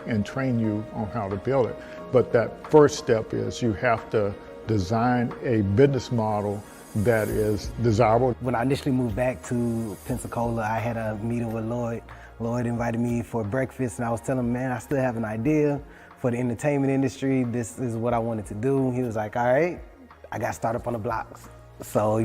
and train you on how to build it. But that first step is you have to design a business model that is desirable. When I initially moved back to Pensacola, I had a meeting with Lloyd. Lloyd invited me for breakfast, and I was telling him, man, I still have an idea for the entertainment industry. This is what I wanted to do. He was like, all right, I got started up on the blocks. So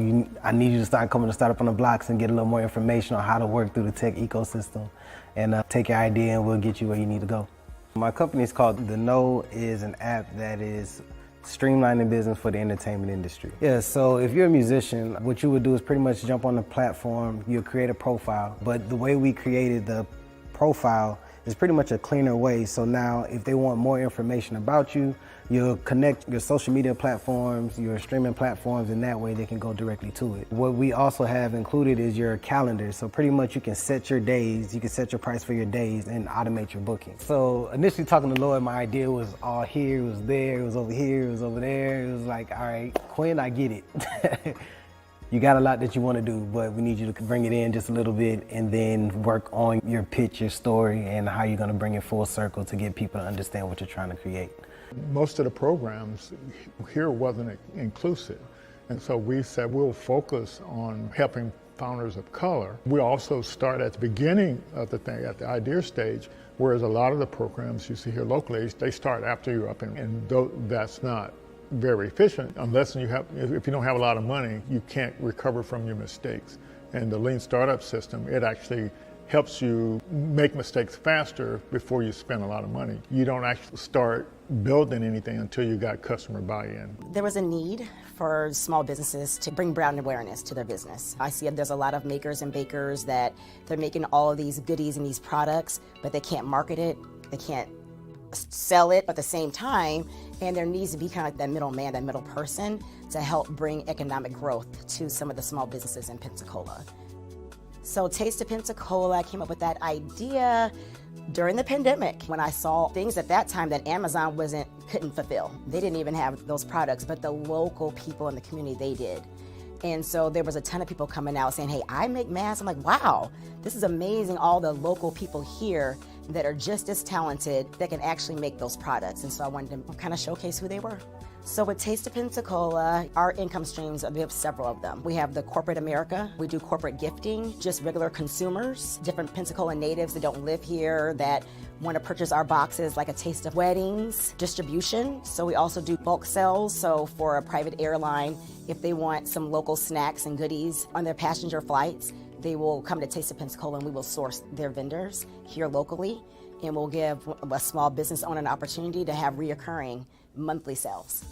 I need you to start coming to start up on the blocks and get a little more information on how to work through the tech ecosystem, and take your idea and we'll get you where you need to go. My company is called The Know, is an app that is streamlining business for the entertainment industry. Yeah, so if you're a musician, what you would do is pretty much jump on the platform, you'll create a profile, but the way we created the profile is pretty much a cleaner way. So now if they want more information about you, you'll connect your social media platforms, your streaming platforms, and that way they can go directly to it. What we also have included is your calendar. So pretty much you can set your days, you can set your price for your days and automate your booking. So initially talking to Lloyd, my idea was all here, it was there, it was over here, it was over there. It was like, all right, Quinn, I get it. You got a lot that you want to do, but we need you to bring it in just a little bit and then work on your pitch, your story, and how you're going to bring it full circle to get people to understand what you're trying to create. Most of the programs here wasn't inclusive, and so we said we'll focus on helping founders of color. We also start at the beginning of the thing, at the idea stage, whereas a lot of the programs you see here locally, they start after you're up, and that's not very efficient unless if you don't have a lot of money, you can't recover from your mistakes. And the lean startup system, it actually helps you make mistakes faster before you spend a lot of money. You don't actually start building anything until you got customer buy-in. There was a need for small businesses to bring brand awareness to their business. I see there's a lot of makers and bakers that they're making all of these goodies and these products, but they can't market it, they can't sell it at the same time, and there needs to be kind of like that middleman, that middle person to help bring economic growth to some of the small businesses in Pensacola. So Taste of Pensacola, I came up with that idea during the pandemic when I saw things at that time that Amazon couldn't fulfill. They didn't even have those products, but the local people in the community, they did. And so there was a ton of people coming out saying, hey, I make masks. I'm like, wow, this is amazing. All the local people here that are just as talented that can actually make those products. And so I wanted to kind of showcase who they were. So with Taste of Pensacola, our income streams, we have several of them. We have the corporate America, we do corporate gifting, just regular consumers, different Pensacola natives that don't live here that want to purchase our boxes, like a taste of weddings, distribution. So we also do bulk sales. So for a private airline, if they want some local snacks and goodies on their passenger flights, they will come to Taste of Pensacola and we will source their vendors here locally. And we'll give a small business owner an opportunity to have reoccurring monthly sales.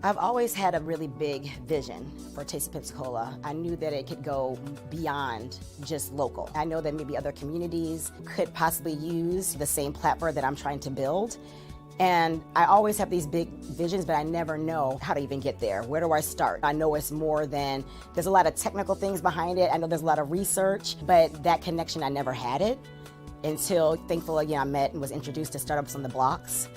I've always had a really big vision for Taste of Pensacola. I knew that it could go beyond just local. I know that maybe other communities could possibly use the same platform that I'm trying to build. And I always have these big visions, but I never know how to even get there. Where do I start? I know it's more than, there's a lot of technical things behind it. I know there's a lot of research, but that connection, I never had it until, thankfully, again, I met and was introduced to Startups on the Blocks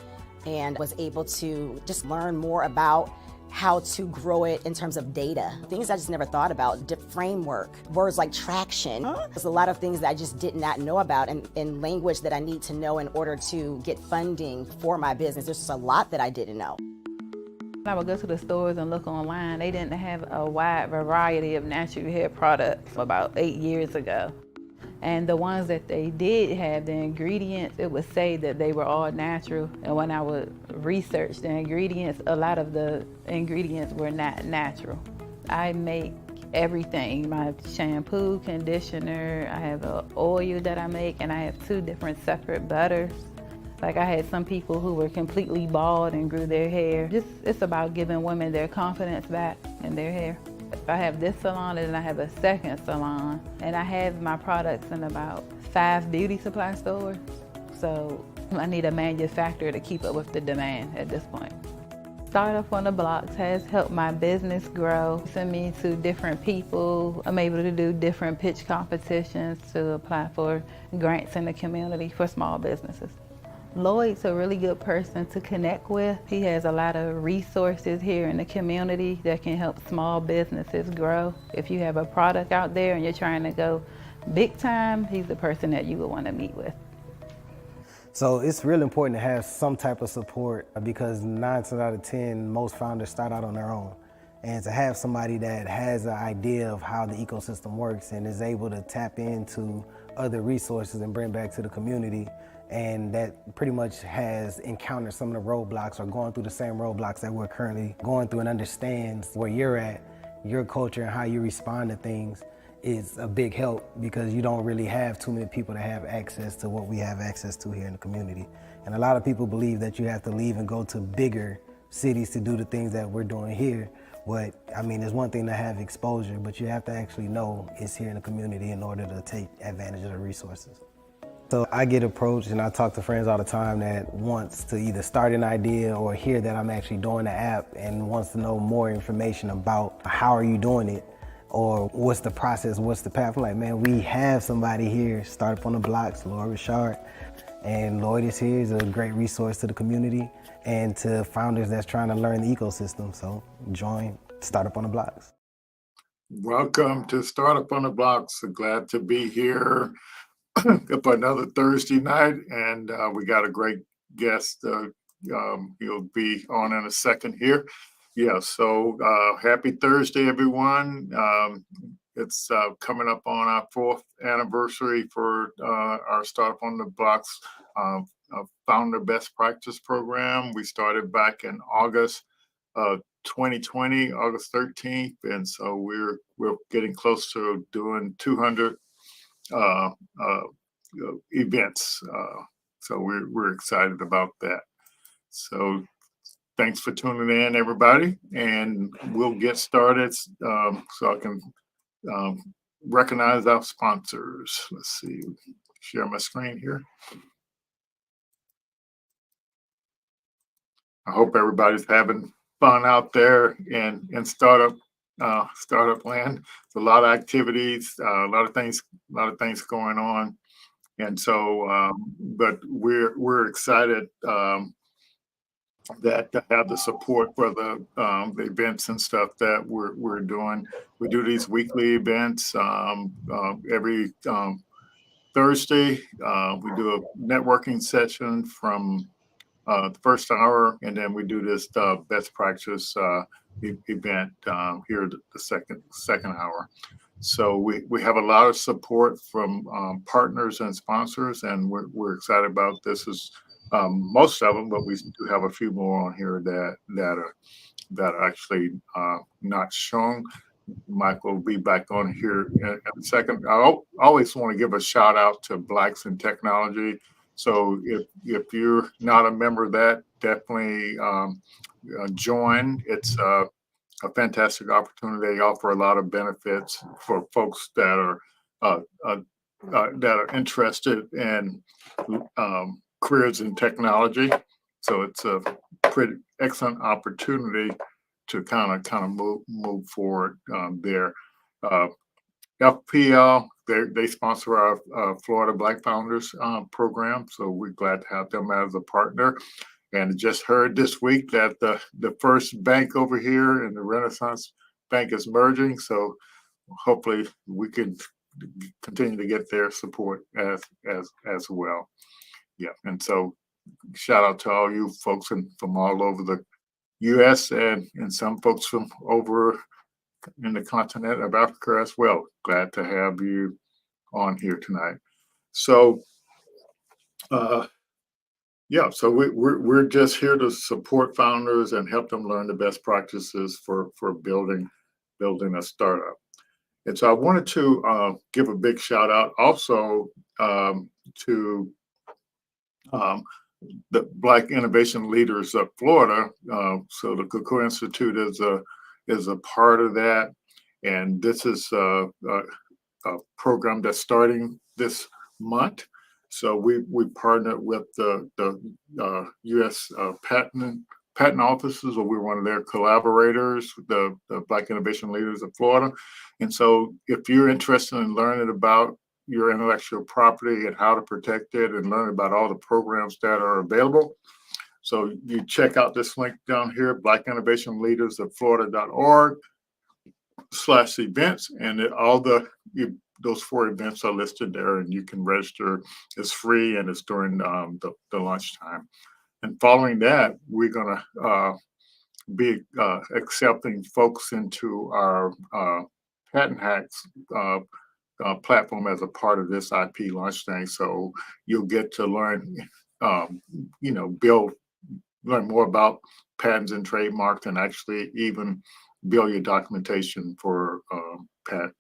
and was able to just learn more about how to grow it in terms of data. Things I just never thought about, framework, words like traction. There's a lot of things that I just did not know about in language that I need to know in order to get funding for my business. There's just a lot that I didn't know. I would go to the stores and look online. They didn't have a wide variety of natural hair products about 8 years ago. And the ones that they did have, the ingredients, it would say that they were all natural. And when I would research the ingredients, a lot of the ingredients were not natural. I make everything, my shampoo, conditioner, I have an oil that I make, and I have 2 different separate butters. Like I had some people who were completely bald and grew their hair. It's about giving women their confidence back in their hair. I have this salon and I have a second salon, and I have my products in about 5 beauty supply stores. So I need a manufacturer to keep up with the demand at this point. Startup on the Blocks has helped my business grow. Send me to different people. I'm able to do different pitch competitions to apply for grants in the community for small businesses. Lloyd's a really good person to connect with. He has a lot of resources here in the community that can help small businesses grow. If you have a product out there and you're trying to go big time, he's the person that you would want to meet with. So it's really important to have some type of support because 9 times out of 10, most founders start out on their own. And to have somebody that has an idea of how the ecosystem works and is able to tap into other resources and bring back to the community, and that pretty much has encountered some of the roadblocks or going through the same roadblocks that we're currently going through and understands where you're at, your culture and how you respond to things, is a big help because you don't really have too many people that have access to what we have access to here in the community. And a lot of people believe that you have to leave and go to bigger cities to do the things that we're doing here. But I mean, it's one thing to have exposure, but you have to actually know it's here in the community in order to take advantage of the resources. So I get approached and I talk to friends all the time that wants to either start an idea or hear that I'm actually doing the app and wants to know more information about how are you doing it or what's the process, what's the path. I'm like, man, we have somebody here, Startup on the Blocks, Lloyd Richard. And Lloyd is here, he's a great resource to the community and to founders that's trying to learn the ecosystem. So join Startup on the Blocks. Welcome to Startup on the Blocks. So glad to be here for another Thursday night. And we got a great guest. He'll be on in a second here. Yeah, so happy Thursday, everyone. It's coming up on our 4th anniversary for our Startup on the Blocks Founder Best Practice Program. We started back in August 2020, August 13th, and so we're getting close to doing 200 events. So we're excited about that. So thanks for tuning in, everybody, and we'll get started so I can recognize our sponsors. Let's see, share my screen here. I hope everybody's having fun out there in startup land. There's a lot of activities, a lot of things going on, and so but we're excited that to have the support for the events and stuff that we're doing. We do these weekly events every Thursday. We do a networking session from the first hour, and then we do this best practice event here the second hour. So we have a lot of support from partners and sponsors, and we're excited about this. Is most of them, but we do have a few more on here that are actually not shown. Michael will be back on here in a second. I always want to give a shout out to Blacks in Technology. So if you're not a member of that, definitely join. It's a fantastic opportunity. They offer a lot of benefits for folks that are interested in careers in technology. So it's a pretty excellent opportunity to kind of move forward there. FPL, they sponsor our Florida Black Founders program, so we're glad to have them as a partner. And just heard this week that the first bank over here and the Renaissance Bank is merging, so hopefully we can continue to get their support as well. Yeah, and so shout out to all you folks from all over the U.S. and some folks from over in the continent of Africa as well. Glad to have you on here tonight. So, yeah, so we're just here to support founders and help them learn the best practices for building a startup. And so I wanted to give a big shout out also to the Black Innovation Leaders of Florida. So the CoOp Institute is a part of that, and this is a program that's starting this month. So we partnered with the U.S. patent offices, or we're one of their collaborators, the Black Innovation Leaders of Florida. And so if you're interested in learning about your intellectual property and how to protect it and learn about all the programs that are available, so you check out this link down here, blackinnovationleadersoflorida.org/events, and all the those 4 events are listed there, and you can register. It's free, and it's during the lunchtime. And following that, we're going to be accepting folks into our Patent Hacks platform as a part of this IP launch thing. So you'll get to learn, learn more about patents and trademarks, and actually even build your documentation for a patent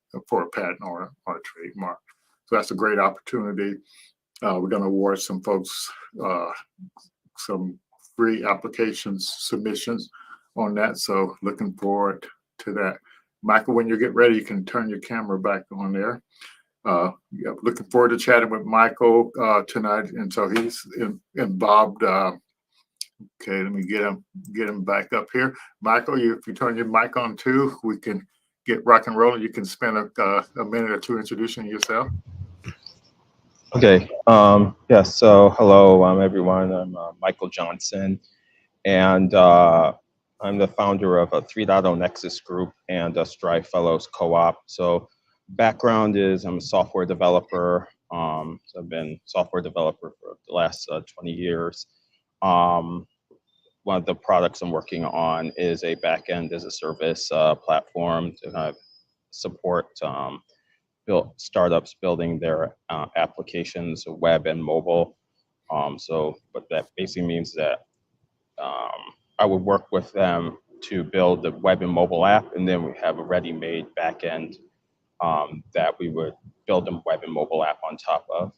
or a trademark. So that's a great opportunity. We're going to award some folks some free applications submissions on that. So looking forward to that. Michael, when you get ready, you can turn your camera back on there. Looking forward to chatting with Michael tonight. And so he's involved. Okay, let me get him back up here. Michael, if you turn your mic on too, we can get rock and rolling. You can spend a minute or two introducing yourself. Okay. Yes. So hello, everyone. I'm Michael Johnson, and I'm the founder of a 3.0 Nexus group and a Strive Fellows Co-op. So background is I'm a software developer. So I've been a software developer for the last 20 years. One of the products I'm working on is a backend as a service platform to support startups building their applications, web and mobile. So what that basically means that I would work with them to build the web and mobile app, and then we have a ready-made backend that we would build a web and mobile app on top of.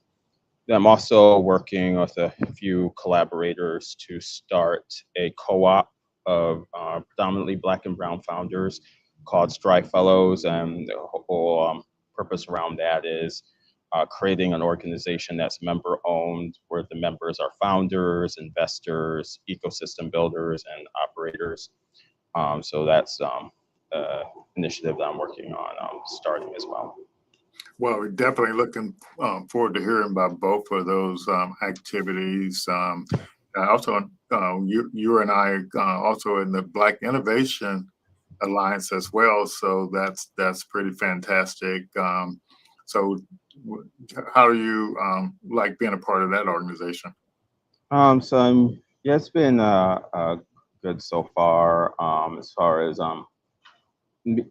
Then I'm also working with a few collaborators to start a co-op of predominantly Black and Brown founders called Strive Fellows, and the whole purpose around that is creating an organization that's member-owned, where the members are founders, investors, ecosystem builders, and operators. So that's initiative that I'm working on starting as well. Well, we're definitely looking forward to hearing about both of those activities. Also, you and I also in the Black Innovation Alliance as well. So that's pretty fantastic. So how do you like being a part of that organization? It's been good so far. As far as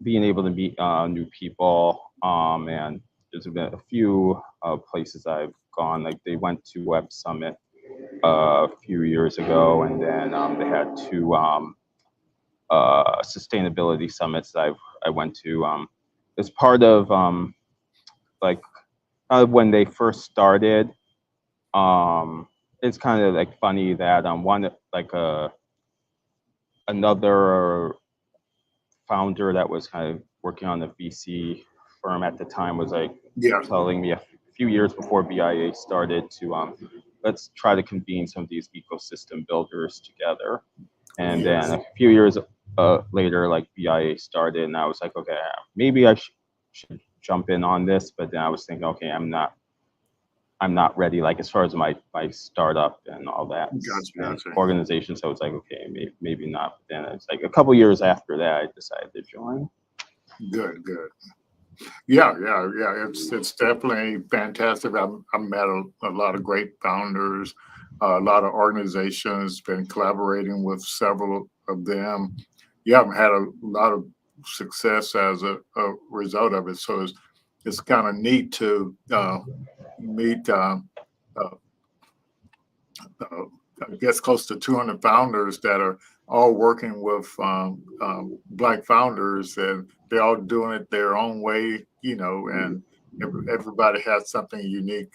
being able to meet new people, and there's been a few places I've gone. Like they went to Web Summit a few years ago, and then they had 2 sustainability summits that I went to. As part of when they first started, it's kind of like funny that another founder that was kind of working on the VC firm at the time was telling me a few years before BIA started to let's try to convene some of these ecosystem builders together. And then a few years later, like BIA started, and I was like, okay, maybe I should jump in on this. But then I was thinking, okay, I'm not ready, like as far as my startup and all that Gotcha. organization. So it's like, okay, maybe not. But then it's like a couple years after that, I decided to join. Good. Yeah. It's definitely fantastic. I've met a lot of great founders, a lot of organizations, been collaborating with several of them. Yeah, I've had a lot of success as a result of it. So it's kind of neat to meet, I guess, close to 200 founders that are all working with Black founders, and they're all doing it their own way, and everybody has something unique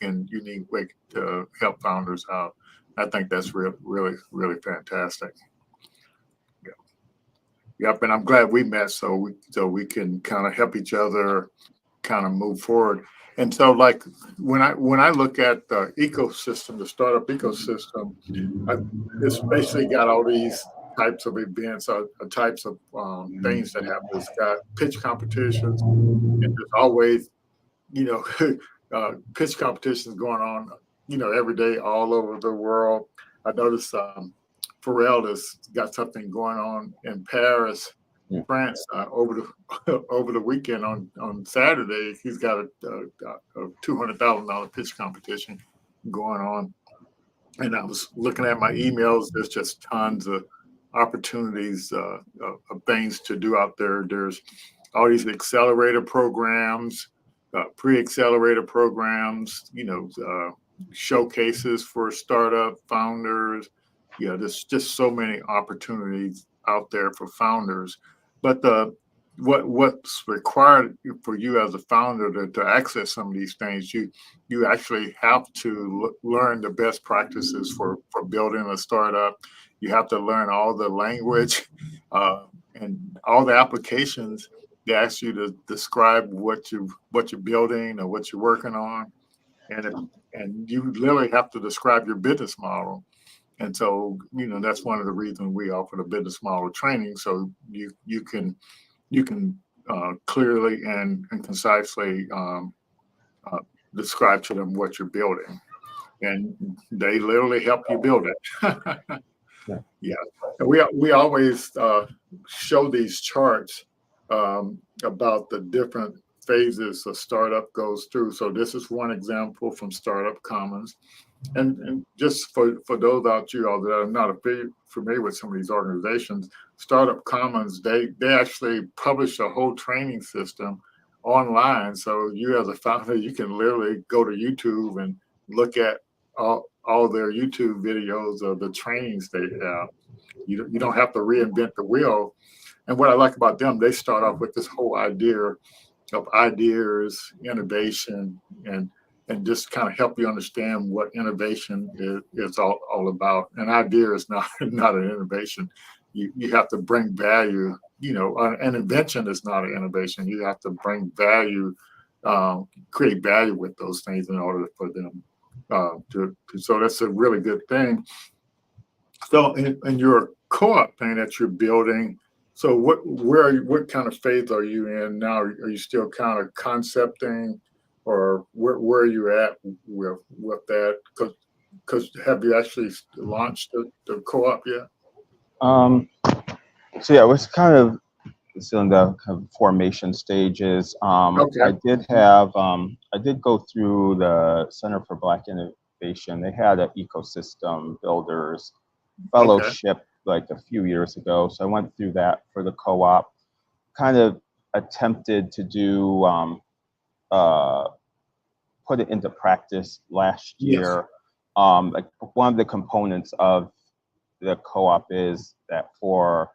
way to help founders out. I think that's really fantastic. Yep, and I'm glad we met so we can kind of help each other kind of move forward. And so, like when I look at the ecosystem, the startup ecosystem, it's basically got all these types of events, types of things that happen. It's got pitch competitions, and there's always, pitch competitions going on, every day all over the world. I noticed Pharrell has got something going on in Paris France over the over the weekend on Saturday. He's got a $200,000 pitch competition going on, and I was looking at my emails. There's just tons of opportunities of things to do out there. There's all these accelerator programs, pre-accelerator programs. Showcases for startup founders. Yeah, there's just so many opportunities out there for founders. But what's required for you as a founder to access some of these things, you actually have to learn the best practices for building a startup. You have to learn all the language and all the applications. They ask you to describe what you're building or what you're working on, and you literally have to describe your business model. And so, that's one of the reasons we offer the business model training, so you can clearly and concisely describe to them what you're building, and they literally help you build it. Yeah. Yeah, and we always show these charts about the different phases a startup goes through. So this is one example from Startup Commons. And just for those out you all that are not familiar with some of these organizations, Startup Commons, they actually publish a whole training system online. So you as a founder, you can literally go to YouTube and look at all their YouTube videos of the trainings they have. You don't have to reinvent the wheel. And what I like about them, they start off with this whole idea of ideas, innovation, and just kind of help you understand what innovation is all about. An idea is not an innovation. You have to bring value. An invention is not an innovation. You have to bring value, create value with those things in order for them so that's a really good thing. So in your co-op thing that you're building, so what kind of phase are you in now? Are you still kind of concepting, or where are you at with that? Because have you actually launched the co-op yet? So yeah, it was kind of still in the kind of formation stages. Okay. I did go through the Center for Black Innovation. They had an ecosystem builders fellowship like a few years ago. So I went through that for the co-op, kind of attempted to do, put it into practice last year. Like one of the components of the co-op is that for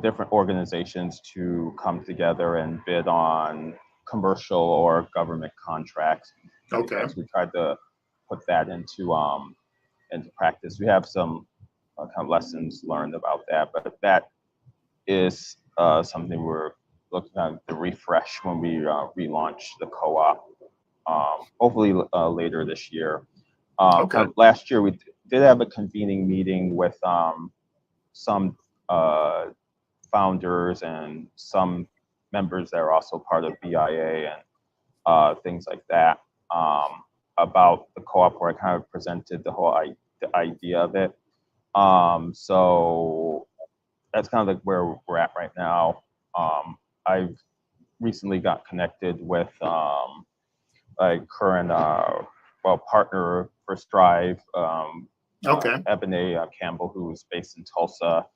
different organizations to come together and bid on commercial or government contracts. Okay. So we tried to put that into practice. We have some kind of lessons learned about that, but that is something we're looking at to refresh when we relaunch the co-op, hopefully later this year. Kind of last year we did have a convening meeting with some founders and some members that are also part of BIA and things like that, about the co-op, where I kind of presented the idea of it. So that's kind of like where we're at right now. I've recently got connected with a current partner for Strive, Ebony Campbell, who's based in Tulsa.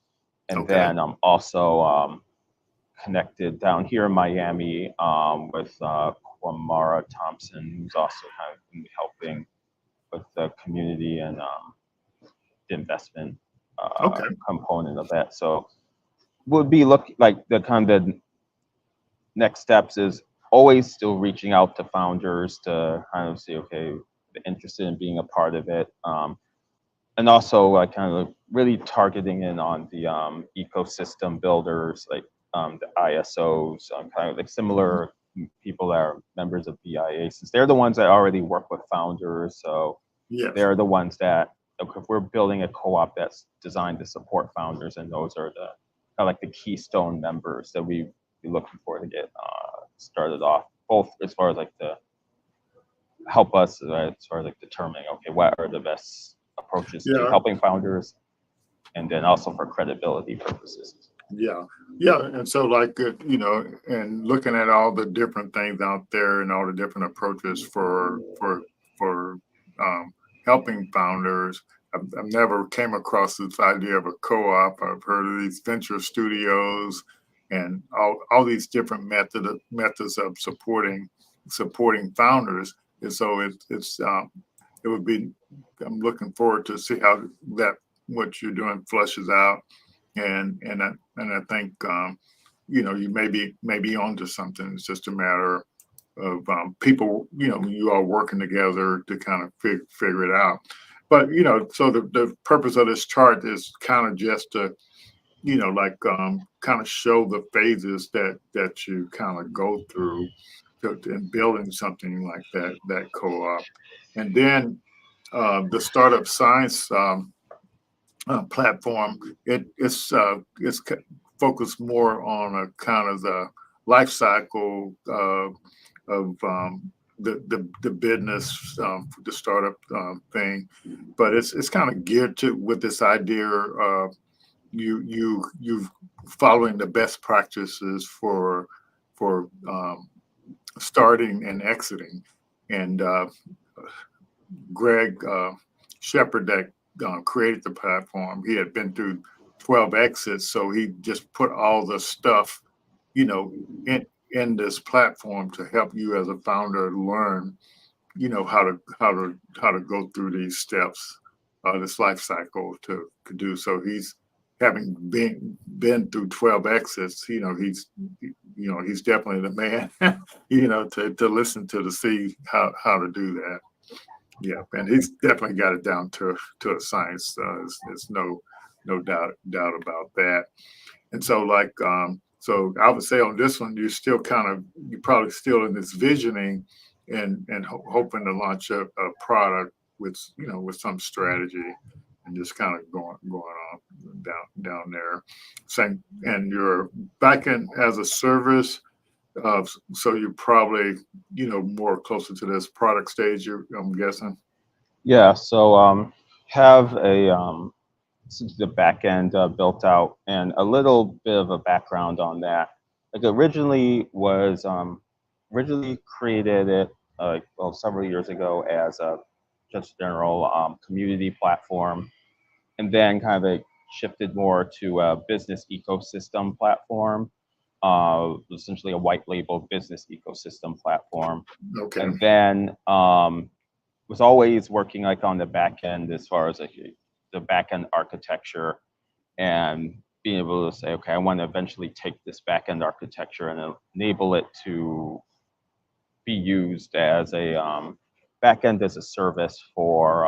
And then I'm also connected down here in Miami with Kwamara Thompson, who's also kind of been helping with the community and the investment component of that. So would be looking like the kind of next steps is always still reaching out to founders to kind of see, okay, they're interested in being a part of it. And also kind of really targeting in on the ecosystem builders, like the ISOs, kind of like similar people that are members of BIA, since they're the ones that already work with founders. So they're the ones that, if we're building a co-op that's designed to support founders, and those are the kind of like the keystone members that we'd be looking for to get started off, both as far as like to help us as far as like determining, okay, what are the best approaches to helping founders, and then also for credibility purposes. Yeah, yeah, and so like and looking at all the different things out there and all the different approaches for helping founders. I've never came across this idea of a co-op. I've heard of these venture studios and all these different methods of supporting founders. And so it would be. I'm looking forward to see how that what you're doing flushes out and I think you may be onto something. It's just a matter of people, you all working together to kind of figure it out. But so the purpose of this chart is kind of just to like kind of show the phases that you kind of go through in building something like that co-op, and then the startup science. Platform, it's focused more on a kind of the life cycle of the business, the startup thing, but it's kind of geared to with this idea of you following the best practices for starting and exiting, and Greg Shepard that created the platform. He had been through 12 exits, so he just put all the stuff, you know, in this platform to help you as a founder learn, how to go through these steps, this life cycle to do. So he's having been through 12 exits. He's definitely the man, to listen to see how to do that. Yeah, and he's definitely got it down to a science. There's no doubt about that. And so so I would say on this one, you're probably still in this visioning and hoping to launch a product with some strategy and just kind of going on down there. Same, and you're back in as a service. So you're probably, more closer to this product stage, I'm guessing. Yeah, so have the back end built out, and a little bit of a background on that. Like originally created it several years ago as a just general community platform, and then kind of shifted more to a business ecosystem platform, essentially a white label business ecosystem platform. Okay. And then was always working like on the back end as far as like the back end architecture, and being able to say, okay, I want to eventually take this back end architecture and enable it to be used as a back end as a service for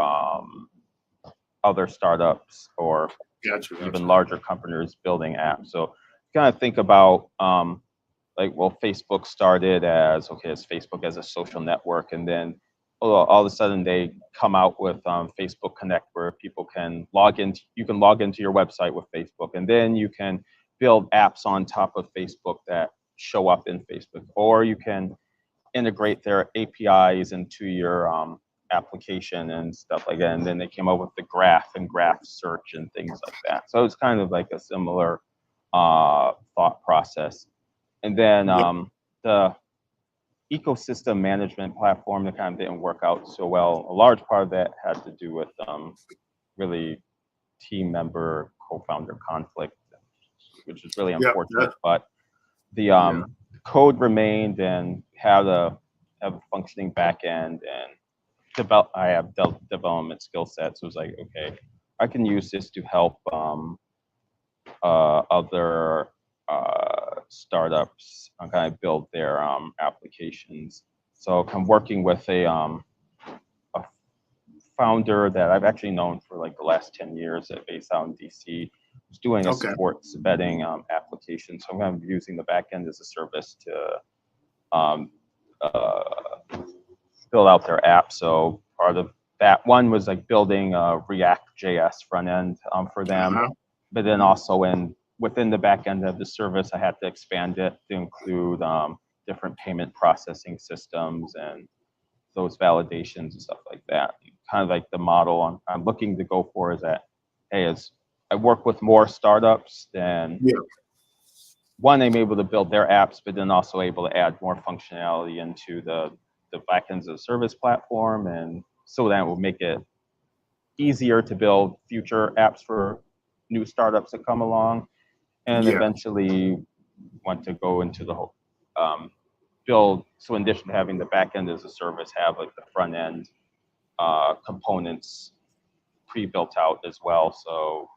other startups or Gotcha. even larger companies building apps. So kind of think about Facebook started as Facebook as a social network, and then all of a sudden they come out with Facebook Connect, where people can log in. You can log into your website with Facebook, and then you can build apps on top of Facebook that show up in Facebook, or you can integrate their APIs into your application and stuff like that. And then they came up with the graph and graph search and things like that. So it's kind of like a similar thought process. And then the ecosystem management platform that kind of didn't work out so well. A large part of that had to do with really team member co-founder conflict, which is really unfortunate. But the code remained and have a functioning back end, and I have development skill sets. So it was like, okay, I can use this to help other startups kind of build their applications. So I'm working with a founder that I've actually known for like the last 10 years based out in DC, who's doing a sports betting application. So I'm kind of using the backend as a service to build out their app. So part of that one was like building a React.js front end for them, but then also within the back end of the service, I had to expand it to include different payment processing systems and those validations and stuff like that. Kind of like the model I'm looking to go for is that, hey, as I work with more startups, then one, I'm able to build their apps, but then also able to add more functionality into the backends of the service platform, and so that will make it easier to build future apps for new startups that come along, and Yeah. eventually want to go into the whole build. So in addition to having the backend as a service, have like the front end components pre-built out as well. So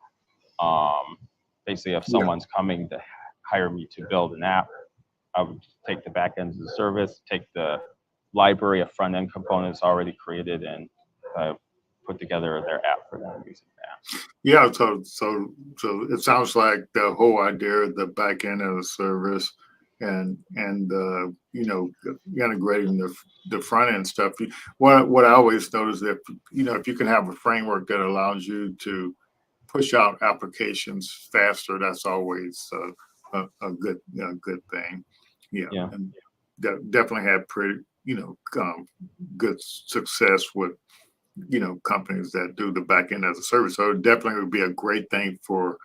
basically, if Yeah. someone's coming to hire me to build an app, I would take the backend as a service, take the library of front end components already created, and put together their app for them using that. Yeah. So it sounds like the whole idea of the back end of the service and you know, integrating the front end stuff. What I always notice that, you know, if you can have a framework that allows you to push out applications faster, that's always a good thing. Yeah. Yeah. And definitely had pretty, you know, good success with, you know, companies that do the back end as a service. So it definitely would be a great thing for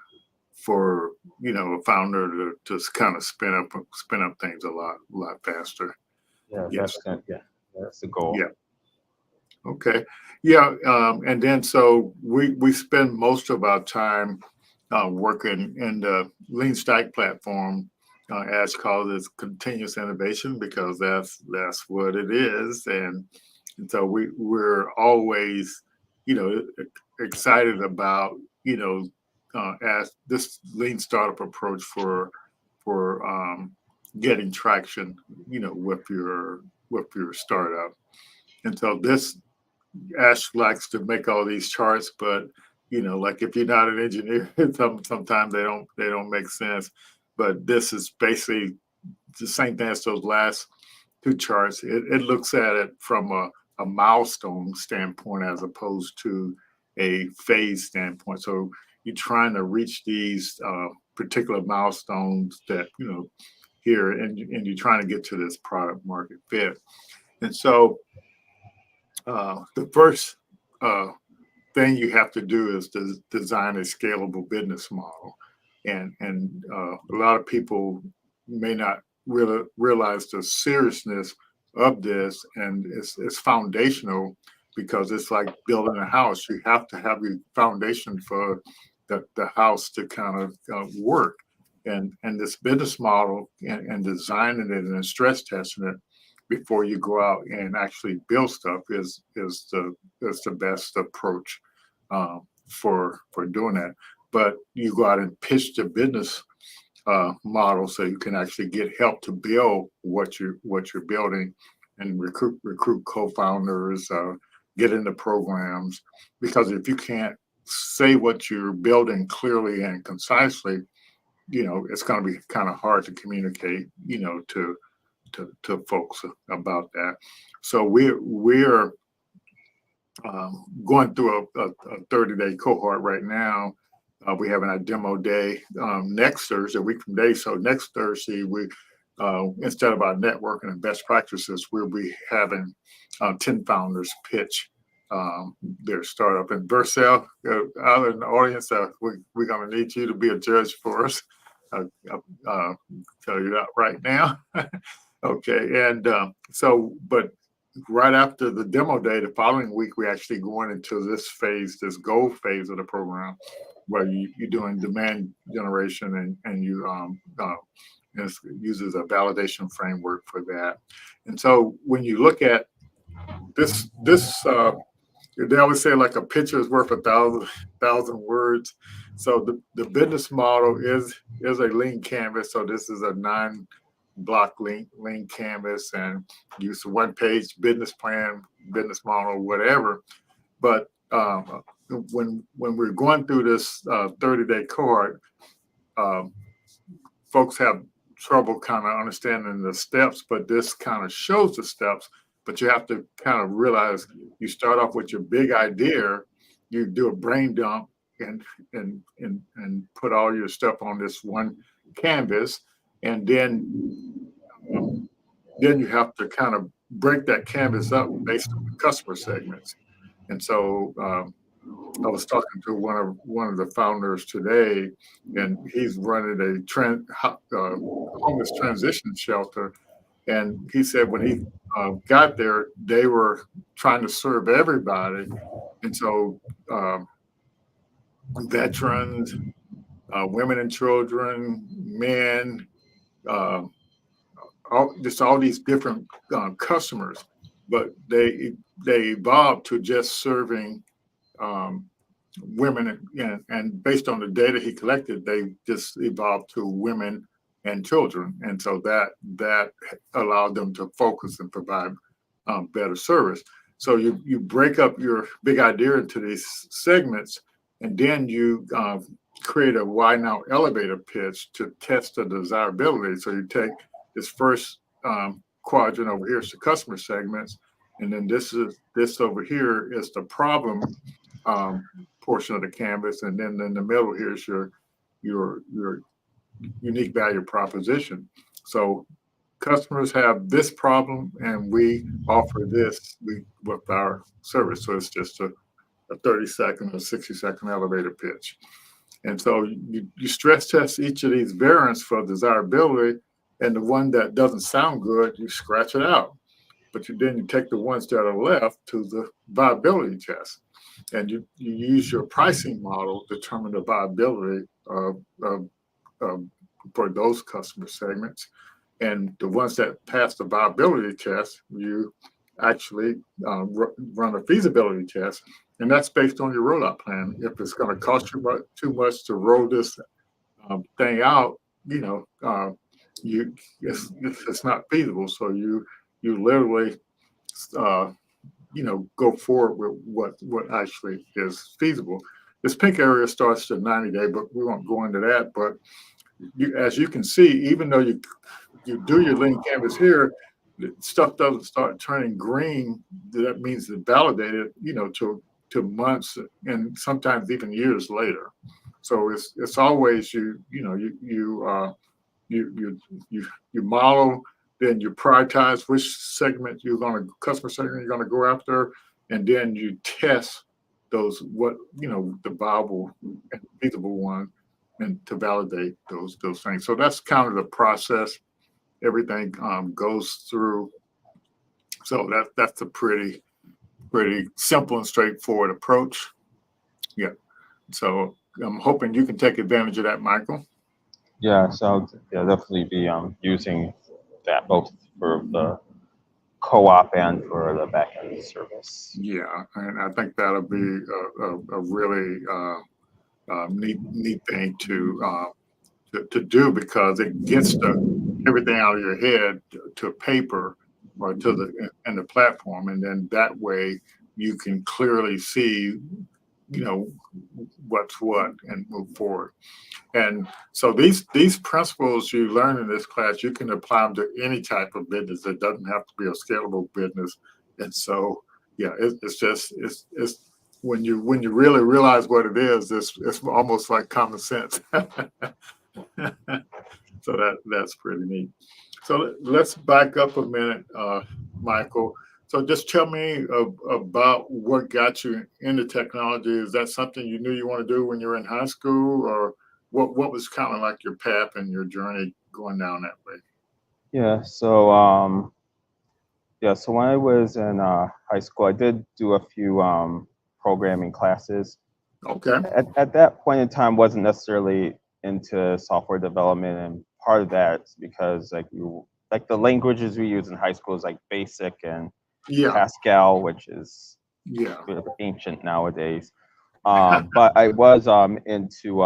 you know, a founder to kind of spin up things a lot faster. Yeah, Yes. that's the goal. Yeah. Okay. Yeah. And then so we spend most of our time working in the Lean Stack platform, as called as continuous innovation, because that's what it is. And so we're always, you know, excited about, you know, as this lean startup approach for getting traction, you know, with your startup. And so this Ash likes to make all these charts, but you know, like if you're not an engineer, sometimes they don't make sense. But this is basically the same thing as those last two charts. It looks at it from a milestone standpoint as opposed to a phase standpoint. So you're trying to reach these particular milestones that, you know, here, and you're trying to get to this product market fit. And so the first thing you have to do is to design a scalable business model, and a lot of people may not really realize the seriousness of this, and it's foundational because it's like building a house. You have to have your foundation for the house to kind of work, and this business model and designing it and stress testing it before you go out and actually build stuff is the best approach for doing that. But you go out and pitch the business model so you can actually get help to build what you're building, and recruit co-founders, get into programs, because if you can't say what you're building clearly and concisely, you know, it's going to be kind of hard to communicate, you know, to folks about that. So we're going through a 30-day cohort right now. We having a demo day next Thursday, a week from today. So next Thursday, we instead of our networking and best practices, we'll be having 10 founders pitch their startup. And Vercel, out in the audience, we're going to need you to be a judge for us. I'll tell you that right now. Okay, and but right after the demo day, the following week, we actually going into this phase, this goal phase of the program, where you're doing demand generation, and you it uses a validation framework for that. And so when you look at this, they always say like a picture is worth a thousand words. So the business model is a lean canvas. So this is a 9-block lean canvas, and use a one-page business plan, business model, whatever. But when we're going through this 30-day cohort, folks have trouble kind of understanding the steps, but this kind of shows the steps. But you have to kind of realize you start off with your big idea, you do a brain dump, and put all your stuff on this one canvas, and then you have to kind of break that canvas up based on the customer segments. And so I was talking to one of the founders today, and he's running a homeless transition shelter. And he said when he got there, they were trying to serve everybody, and so veterans, women and children, men, uh, all these different customers, but they evolved to just serving um, women, and based on the data he collected, they just evolved to women and children, and so that allowed them to focus and provide better service. So you break up your big idea into these segments, and then you create a why now elevator pitch to test the desirability. So you take this first quadrant over here is the customer segments, and then this over here is the problem um, portion of the canvas, and then in the middle here is your unique value proposition. So customers have this problem, and we offer this with our service. So it's just a 30-second or 60-second elevator pitch. And so you stress test each of these variants for desirability, and the one that doesn't sound good, you scratch it out. But then you take the ones that are left to the viability test, and you use your pricing model to determine the viability for those customer segments. And the ones that pass the viability test, you actually run a feasibility test, and that's based on your rollout plan. If it's going to cost you too much to roll this thing out, it's not feasible. So you literally go forward with what actually is feasible. This pink area starts to 90-day, but we won't go into that. But as you can see, even though you do your lean canvas here, stuff doesn't start turning green. That means it's validated, to months and sometimes even years later. So it's always you model, then you prioritize which segment customer segment you're gonna go after, and then you test those the viable and feasible one, and to validate those things. So that's kind of the process everything goes through. So that's a pretty simple and straightforward approach. Yeah. So I'm hoping you can take advantage of that, Michael. Yeah, so yeah, definitely be using that both for the co-op and for the backend service. Yeah, and I think that'll be a really neat thing to do, because it gets everything out of your head to paper or to the platform, and then that way you can clearly see what's what and move forward. And so these principles you learn in this class, you can apply them to any type of business. It doesn't have to be a scalable business. And so yeah, it's when you really realize what it is, it's almost like common sense. So that's pretty neat. So let's back up a minute, Michael. So just tell me about what got you into technology. Is that something you knew you want to do when you were in high school, or what was kind of like your path and your journey going down that way? Yeah, so so when I was in high school, I did do a few programming classes. Okay. At that point in time, wasn't necessarily into software development, and part of that is because like the languages we use in high school is like BASIC and Pascal, which is sort of ancient nowadays. But I was into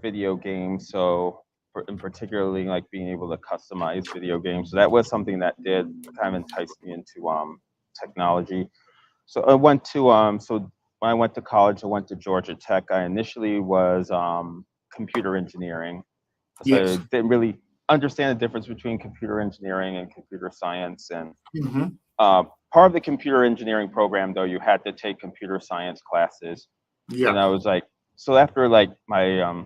video games, so in particularly like being able to customize video games. So that was something that did kind of entice me into technology. So I went to so when I went to college, I went to Georgia Tech. I initially was computer engineering. So I didn't really understand the difference between computer engineering and computer science. And part of the computer engineering program, though, you had to take computer science classes. And I was like, so after like my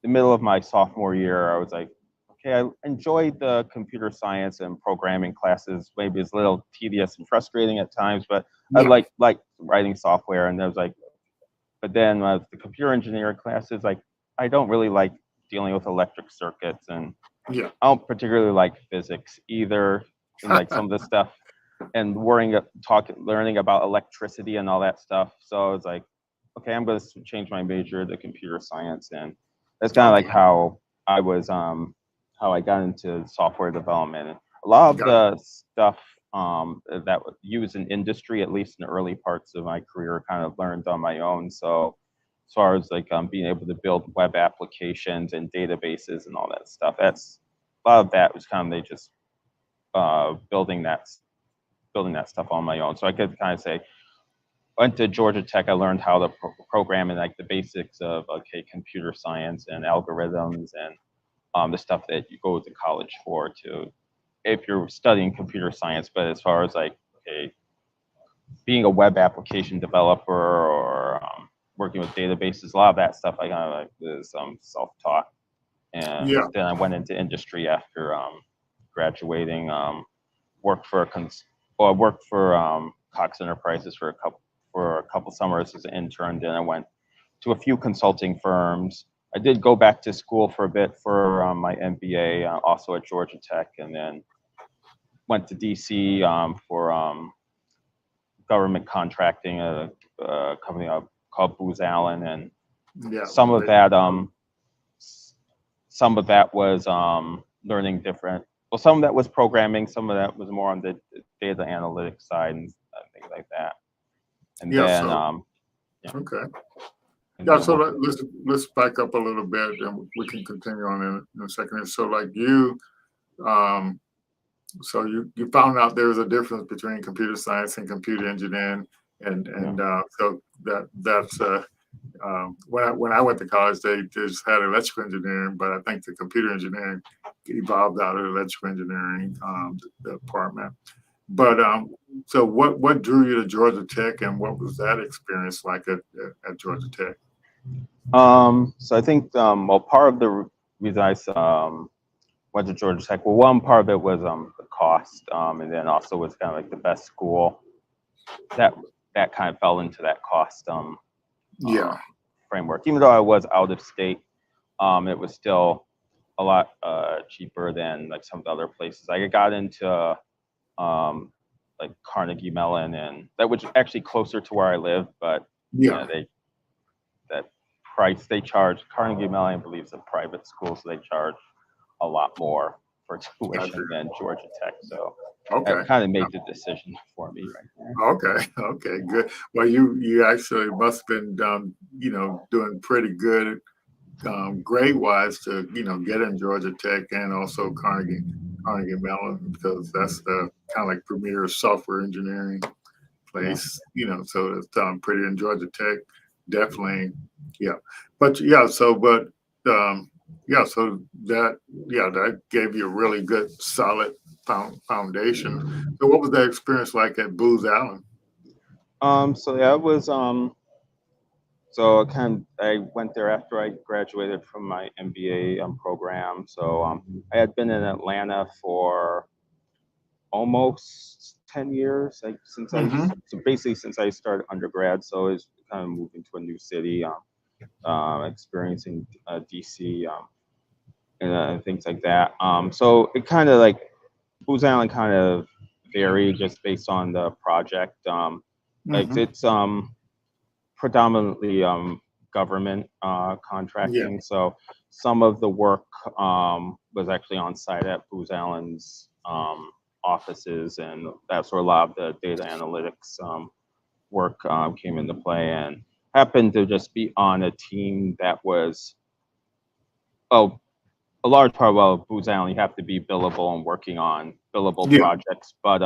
the middle of my sophomore year, I was like, okay, I enjoyed the computer science and programming classes. Maybe it's a little tedious and frustrating at times, but I Yeah. like writing software, and there's like, but then the computer engineering classes, like I don't really like dealing with electric circuits, and Yeah. I don't particularly like physics either, and like some of the stuff, and learning about electricity and all that stuff. So it's like, okay, I'm going to change my major to computer science, and that's kind of like Okay. how how I got into software development. And a lot of Got it. the stuff that was used in industry, at least in the early parts of my career, kind of learned on my own. So as far as like being able to build web applications and databases and all that stuff, that's a lot of that was kind of they just building that stuff on my own. So I could kind of say, went to Georgia Tech. I learned how to program and like the basics of computer science and algorithms and the stuff that you go to college for to if you're studying computer science. But as far as like being a web application developer or working with databases, a lot of that stuff I kind of like is self-taught. And Yeah. then I went into industry after graduating. Worked for Cox Enterprises for a couple summers as an intern. Then I went to a few consulting firms. I did go back to school for a bit for my MBA, also at Georgia Tech, and then went to DC for government contracting, a company called Booz Allen, and Yeah. some of that was learning different. Well, some of that was programming, some of that was more on the data analytics side and things like that. And Yeah. then, So okay. and Yeah. then So let's back up a little bit, and we can continue on in a second. So like you, so you found out there was a difference between computer science and computer engineering, and so that's when I went to college, they just had electrical engineering, but I think the computer engineering evolved out of electrical engineering department. But so what drew you to Georgia Tech, and what was that experience like at Georgia Tech? So I think well, part of the reason I went to Georgia Tech, well, one part of it was the cost, and then also was kind of like the best school that kind of fell into that cost framework. Even though I was out of state, it was still a lot cheaper than like some of the other places. I got into like Carnegie Mellon, and that was actually closer to where I live, but that price they charge, Carnegie Mellon, I believe, is a private school, so they charge a lot more for tuition than Georgia Tech. So that kind of made the decision for me right there. Okay, good. Well, you actually must have been doing pretty good grade wise to get in Georgia Tech and also Carnegie Mellon, because that's the kind of like premier software engineering place. So it's pretty in Georgia Tech, definitely. Yeah, but so that gave you a really good solid foundation. So what was that experience like at Booz Allen? So yeah, it was so I went there after I graduated from my MBA program. So I had been in Atlanta for almost 10 years, like since I started undergrad. So I was kind of moving to a new city, experiencing DC and things like that. So it kind of like Booz Allen kind of varied just based on the project. Like it's predominantly government contracting. So some of the work was actually on site at Booz Allen's offices, and that's where a lot of the data analytics work came into play, and happened to just be on a team that was, a large part of Booz Allen, you have to be billable and working on billable projects, but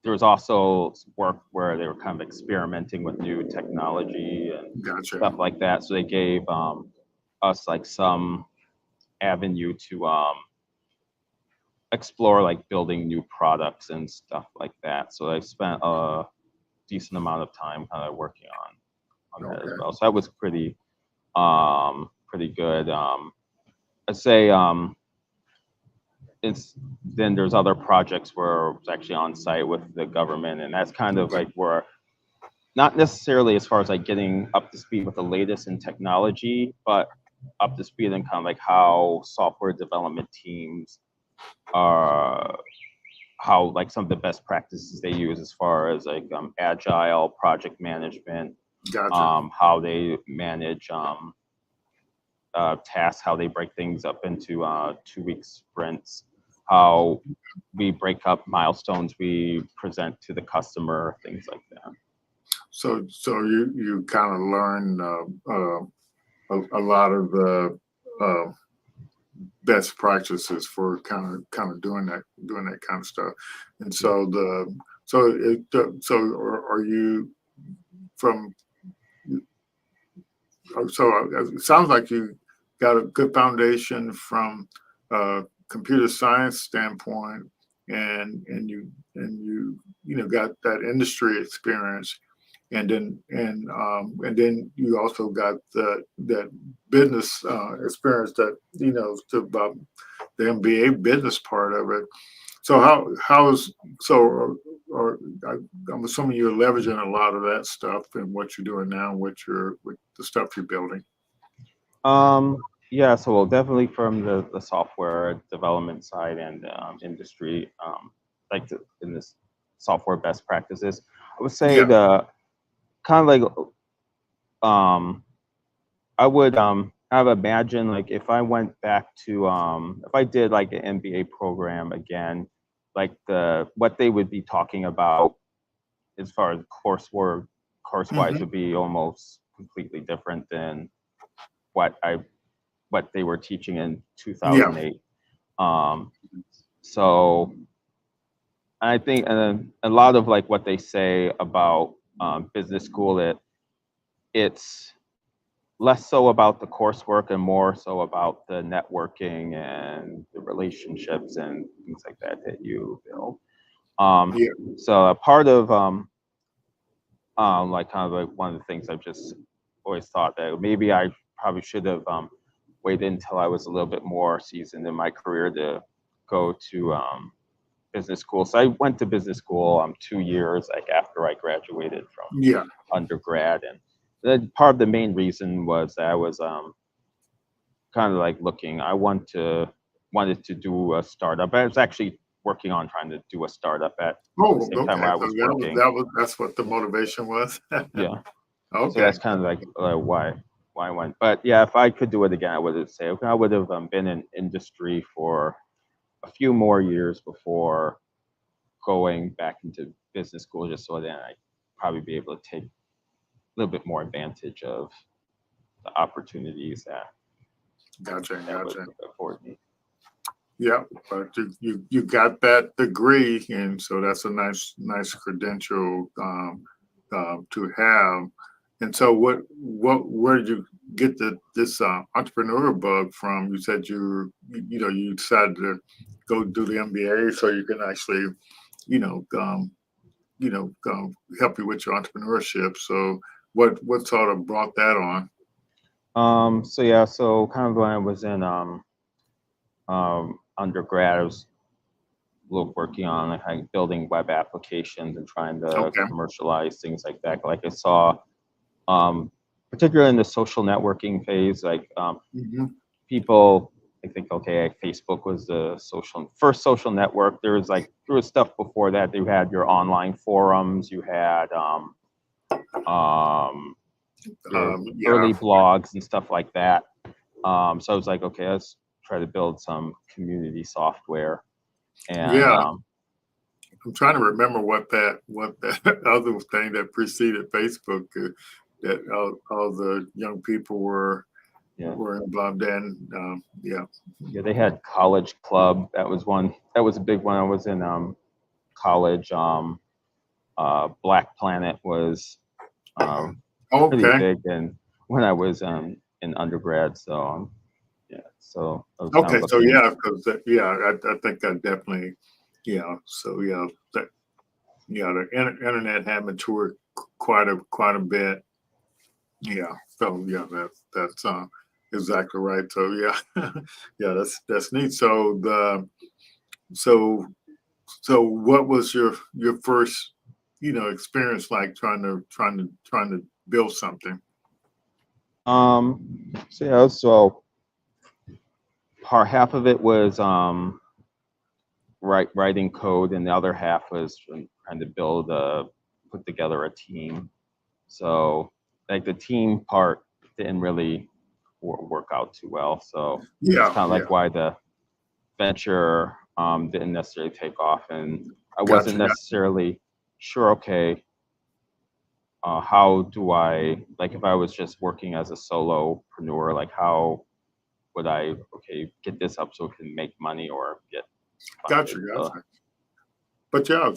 there was also work where they were kind of experimenting with new technology and stuff like that. So they gave us like some avenue to explore like building new products and stuff like that. So I spent a decent amount of time kind of working on that as well. So that was pretty good. I'd say then there's other projects where it's actually on site with the government, and that's kind of like where not necessarily as far as like getting up to speed with the latest in technology, but up to speed in kind of like how software development teams are, how like some of the best practices they use as far as like agile project management, Gotcha. how they manage tasks, how they break things up into 2-week sprints, how we break up milestones we present to the customer, things like that. So you kind of learn a lot of the best practices for kind of doing that kind of stuff. And so are you from, so it sounds like you got a good foundation from a computer science standpoint, and you got that industry experience, and then you also got that business experience, that about the MBA business part of it. So or I'm assuming you're leveraging a lot of that stuff in what you're doing now, with the stuff you're building. Yeah, so well, definitely from the software development side and industry, like in this software best practices, I would say Yeah. the kind of like I would have imagined like if I went back to if I did like an MBA program again, like what they would be talking about as far as course-wise would be almost completely different than what they were teaching in Yeah. 2008. So I think, and then a lot of like what they say about business school, it's less so about the coursework and more so about the networking and the relationships and things like that that you build. Yeah. So a part of like kind of like one of the things I've just always thought that maybe I probably should have waited until I was a little bit more seasoned in my career to go to business school. So I went to business school 2 years like after I graduated from Yeah. undergrad, and then part of the main reason was that I was kind of like looking. I wanted to do a startup. I was actually working on trying to do a startup at the Oh, same time okay. where I So was working. that's what the motivation was. Yeah. So Okay. that's kind of like why I went. But yeah, if I could do it again, I would have say, okay, I would have been in industry for a few more years before going back into business school, just so then I'd probably be able to take a little bit more advantage of the opportunities that would Gotcha. afford me. Yeah, but you got that degree, and so that's a nice credential to have. And so where did you get this entrepreneur bug from? You said you decided to go do the MBA so you can actually you know um, help you with your entrepreneurship. So what sort of brought that on? So yeah, so kind of when I was in undergrad, I was working on like building web applications and trying to Okay. commercialize things like that. Like I saw, particularly in the social networking phase, like Hmm. people, I think, okay, Facebook was the first social network. There was stuff before that. You had your online forums, you had your Yeah. early blogs and stuff like that. So I was like, okay, let's try to build some community software. And Yeah. I'm trying to remember what that other thing that preceded Facebook, that all the young people yeah, were involved in. Yeah. yeah, they had College Club. That was one. That was a big one. I was in college. Black Planet was pretty Okay. big, and when I was in undergrad. So yeah, so I was kind of Okay. So looking. yeah, because I think I definitely, yeah. So yeah, the internet had matured quite a bit. Yeah. So yeah, that's exactly right. So yeah, yeah, that's neat. So so what was your first experience like trying to build something? So yeah, so half of it was writing code, and the other half was trying to put together a team. So like the team part didn't really work out too well. So it's Yeah, kind of yeah. like why the venture didn't necessarily take off, and I wasn't Gotcha. necessarily sure. Okay, how do I, like, if I was just working as a solopreneur, like how would I get this up so it can make money or get Gotcha. funded? So Gotcha. But yeah,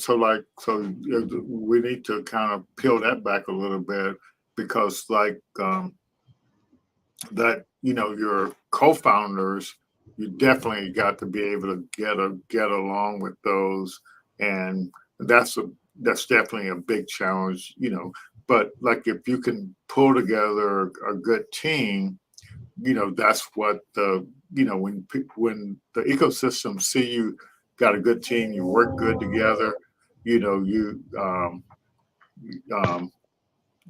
we need to kind of peel that back a little bit because that your co-founders, you definitely got to be able to get along with those, and that's definitely a big challenge. But like if you can pull together a good team, that's what when the ecosystem see you got a good team, you work good together, you um,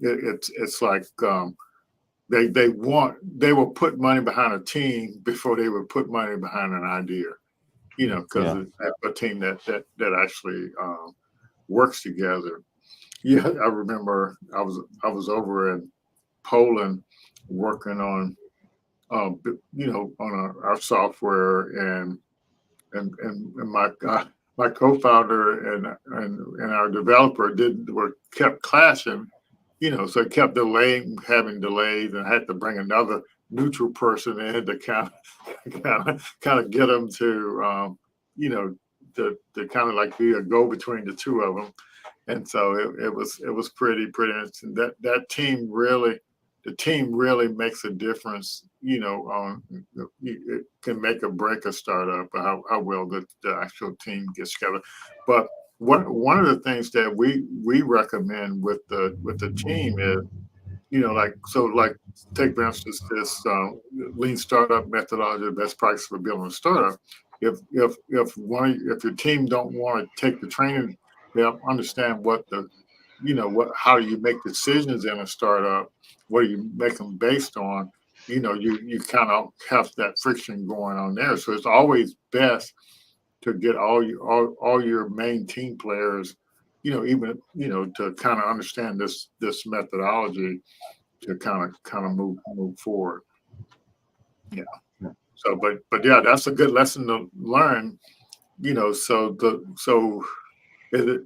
it's like they will put money behind a team before they would put money behind an idea, because yeah, it's a team that actually works together. Yeah, I remember I was over in Poland working on our software, and my co-founder and our developer kept clashing, so it kept having delays, and I had to bring another neutral person in to kind of get them to you know to kind of like be a go between the two of them. And so it was pretty interesting. That the team really makes a difference. On it can make or break a startup, how well the actual team gets together. But one of the things that we recommend with the team is, like take for instance this lean startup methodology, best practice for building a startup. If your team don't want to take the training, they don't understand how do you make decisions in a startup, what do you make them based on. You kind of have that friction going on there. So it's always best to get all your main team players, even to kind of understand this methodology to kind of move forward. Yeah. So, but yeah, that's a good lesson to learn. Is it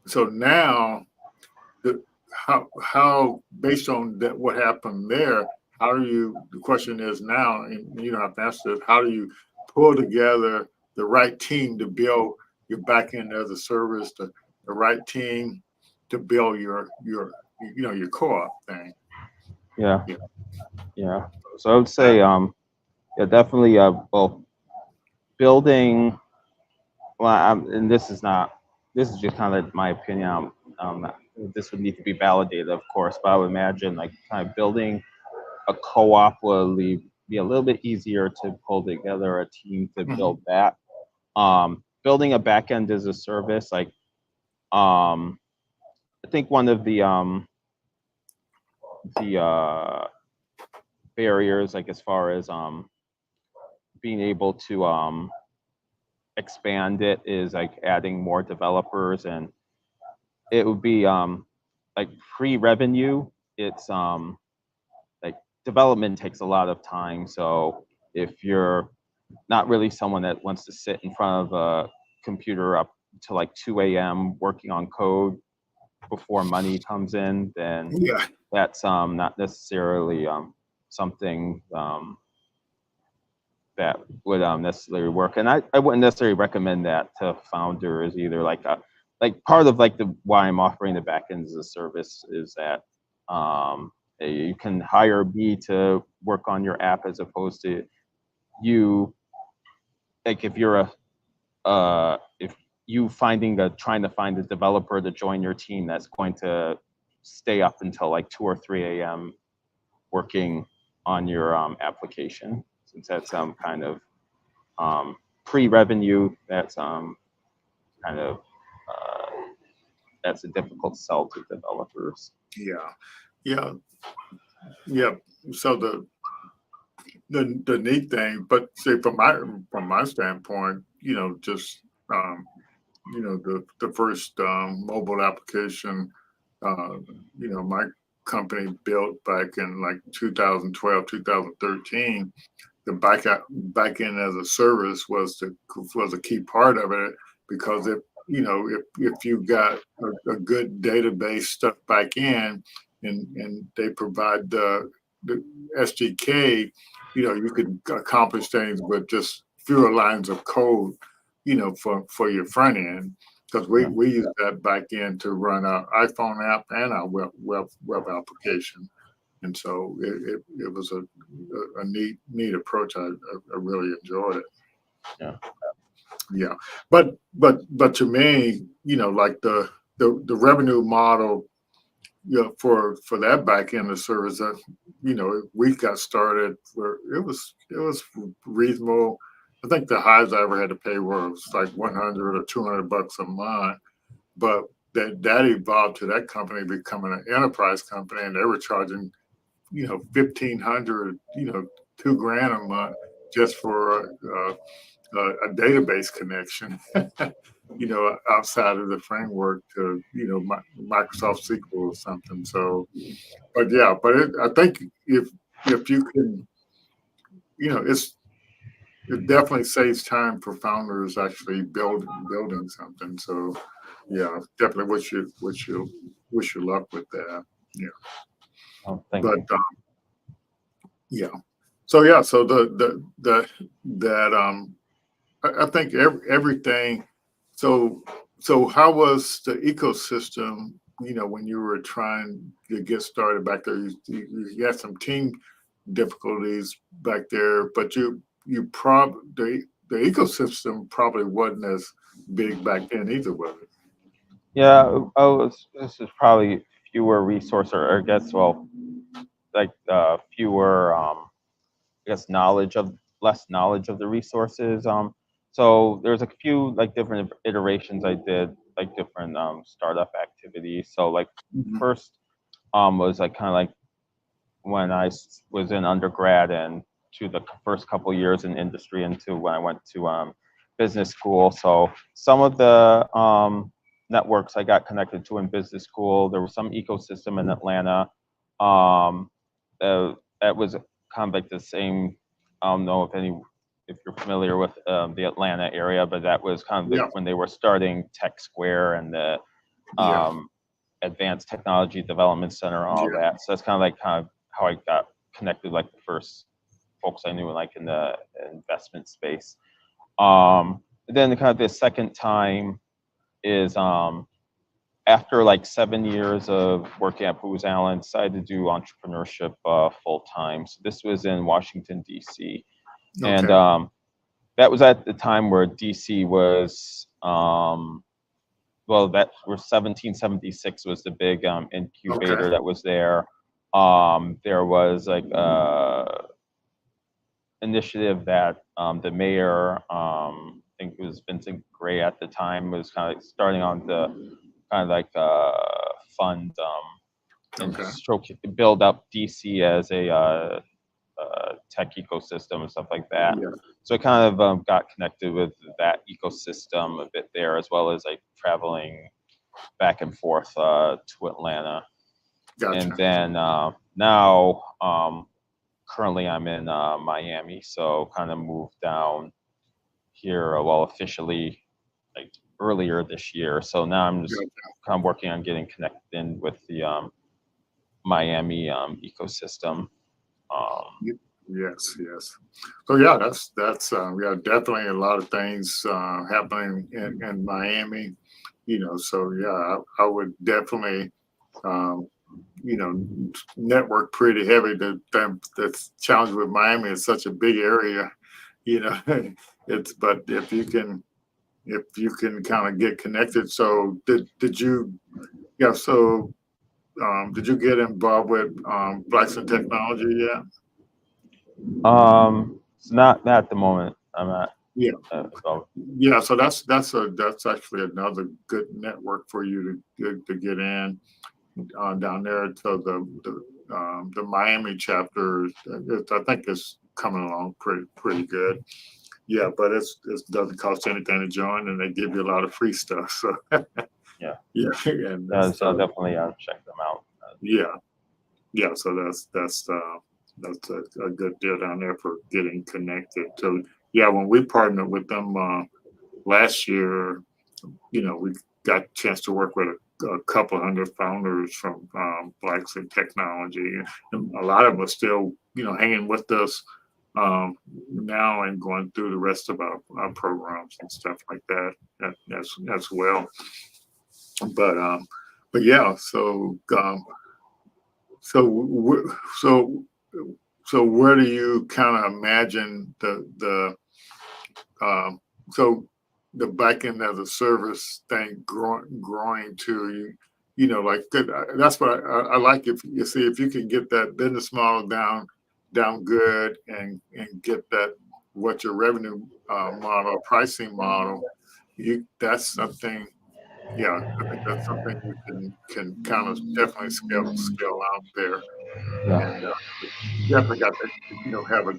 so now? How based on that what happened there? How do you? The question is now, and you don't have to answer it. How do you pull together the right team to build your back end as a service, the right team to build your co-op thing? yeah, Yeah. yeah. So I would say, yeah, definitely. Well, building. Well, and this is just kind of my opinion. This would need to be validated, of course, but I would imagine like kind of building a co-op will be a little bit easier to pull together a team to Mhm. build that. Building a backend as a service, like I think one of the barriers, like as far as being able to expand it, is like adding more developers, and it would be like pre-revenue. It's like development takes a lot of time, so if you're not really someone that wants to sit in front of a computer up to like 2 a.m. working on code before money comes in, then Yeah. that's not necessarily something that would necessarily work. And I wouldn't necessarily recommend that to founders either. Like part of like the why I'm offering the backend as a service is that you can hire me to work on your app as opposed to you, like if you're if you trying to find a developer to join your team that's going to stay up until like 2 or 3 a.m. working on your application, since that's kind of pre-revenue, that's kind of that's a difficult sell to developers. Yeah, yeah, yeah. So the neat thing, but see from my standpoint, just the first mobile application, uh, my company built back in like 2012, 2013. The back end as a service was a key part of it because if you got a good database stuff back in and they provide the SDK, you could accomplish things with just fewer lines of code, for your front end. Because we use that back end to run our iPhone app and our web application. And so it was a neat approach. I really enjoyed it. Yeah. Yeah, but to me, like the revenue model, for that back end of service, that we got started where it was reasonable. I think the highest I ever had to pay was like 100 or $200 a month, but that evolved to that company becoming an enterprise company, and they were charging 1,500, $2,000 a month just for a database connection, outside of the framework to, Microsoft SQL or something. So, but yeah, I think if you can, it definitely saves time for founders actually building something. So, yeah, definitely wish you luck with that. Yeah, Oh, thank but you. yeah. So yeah, so that I think everything. So how was the ecosystem? When you were trying to get started back there, you had some team difficulties back there, but the ecosystem probably wasn't as big back then either, was it? Yeah, this is probably fewer resource, or I guess, well, like fewer, I guess, less knowledge of the resources. So there's a few like different iterations I did, like different startup activities. So like Mhm. first was like kind of like when was in undergrad and to the first couple years in industry into when I went to business school. So some of the networks I got connected to in business school, there was some ecosystem in Atlanta that was kind of like the same. I don't know if you're familiar with the Atlanta area, but that was kind of Yeah, when they were starting Tech Square and the yeah, um, Advanced Technology Development Center, all yeah. that. So that's kind of how I got connected, like the first folks I knew, like in the investment space. Then kind of the second time is after like 7 years of working at Booz Allen, decided to do entrepreneurship full time. So this was in Washington D.C. and Okay, that was at the time where DC was well, that was 1776 was the big okay, incubator that was there. There was like initiative that the mayor, I think it was Vincent Gray at the time, was kind of like starting on the kind of like fund and okay. build up DC as a tech ecosystem and stuff like that. Yeah, So I kind of got connected with that ecosystem a bit there, as well as like traveling back and forth to Atlanta. And gotcha. then now, currently I'm in Miami, so kind of moved down here, well, officially like earlier this year. So now I'm just Gotcha. kind of working on getting connected in with the Miami ecosystem. Um, Yes, yes. So yeah, that's definitely a lot of things happening in Miami. So yeah, I would definitely um, network pretty heavy. The challenge with Miami is such a big area. You know, but if you can kind of get connected. So did you? Yeah. So did you get involved with Blacks in Technology yet? it's not at the moment. I'm at. Yeah. involved. Yeah, so that's actually another good network for you to get in down there. So the Miami chapter, I think it's coming along pretty good. Yeah, but it doesn't cost anything to join, and they give you a lot of free stuff. So Yeah. yeah, and So definitely check them out. yeah, yeah. So that's a good deal down there for getting connected. So yeah, when we partnered with them last year, we got a chance to work with a couple hundred founders from Blacks in Technology, and a lot of them are still, hanging with us now and going through the rest of our programs and stuff like that as well. But yeah, so so so where do you kind of imagine the um, so the back end as a service thing growing to like that's what I like. If you see, if you can get that business model down good and get that what your revenue model pricing model, that's something. Yeah, I think that's something you can kind of definitely scale out there, Yeah. and definitely got to have a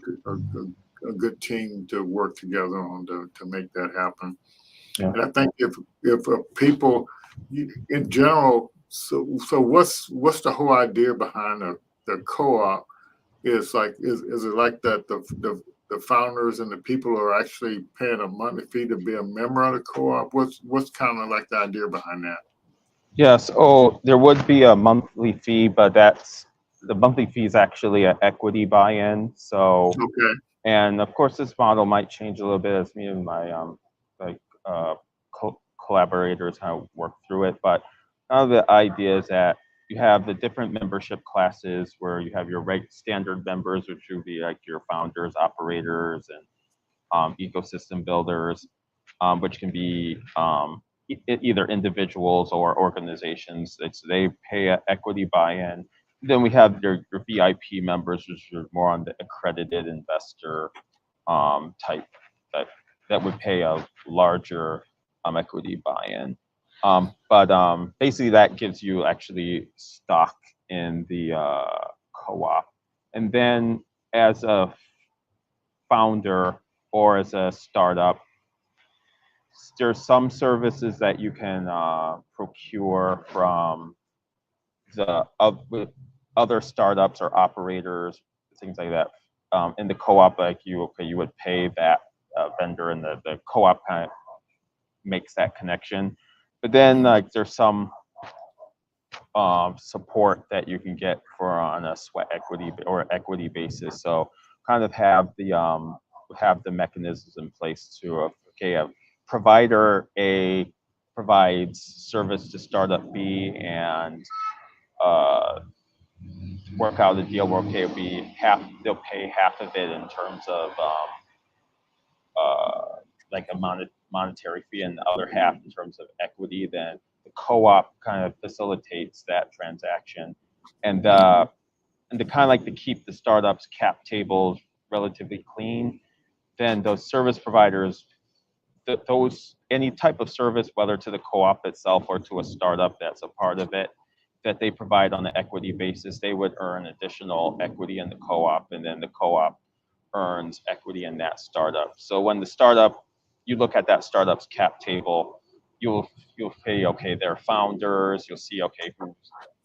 good team to work together on to make that happen. Yeah. And I think if people in general, so what's the whole idea behind the co-op? Is it like that the founders and the people are actually paying a monthly fee to be a member of the co-op? What's kind of like the idea behind that? Yes. Oh, there would be a monthly fee, but the monthly fee is actually an equity buy-in. So, Okay. and of course, this model might change a little bit as me and my like uh, collaborators kind of work through it. But kind of the idea is that you have the different membership classes where you have your standard members, which would be like your founders, operators, and ecosystem builders, which can be either individuals or organizations. They pay an equity buy-in. Then we have your VIP members, which are more on the accredited investor type that would pay a larger equity buy-in. But basically, that gives you actually stock in the co-op, and then as a founder or as a startup, there's some services that you can procure from the other startups or operators, things like that. In the co-op, like you would pay that vendor, and the co-op kind of makes that connection. But then like there's some support that you can get on a sweat equity or equity basis. So kind of have the mechanisms in place to a provider A provides service to startup B and work out a deal where they'll pay half of it in terms of like a monetary fee, and the other half in terms of equity. Then the co-op kind of facilitates that transaction, and to kind of like to keep the startups cap tables relatively clean. Then those service providers, any type of service, whether to the co-op itself or to a startup that's a part of it, that they provide on an equity basis, they would earn additional equity in the co-op, and then the co-op earns equity in that startup. So when you look at that startup's cap table, you'll say, okay, they're founders. You'll see, okay, who's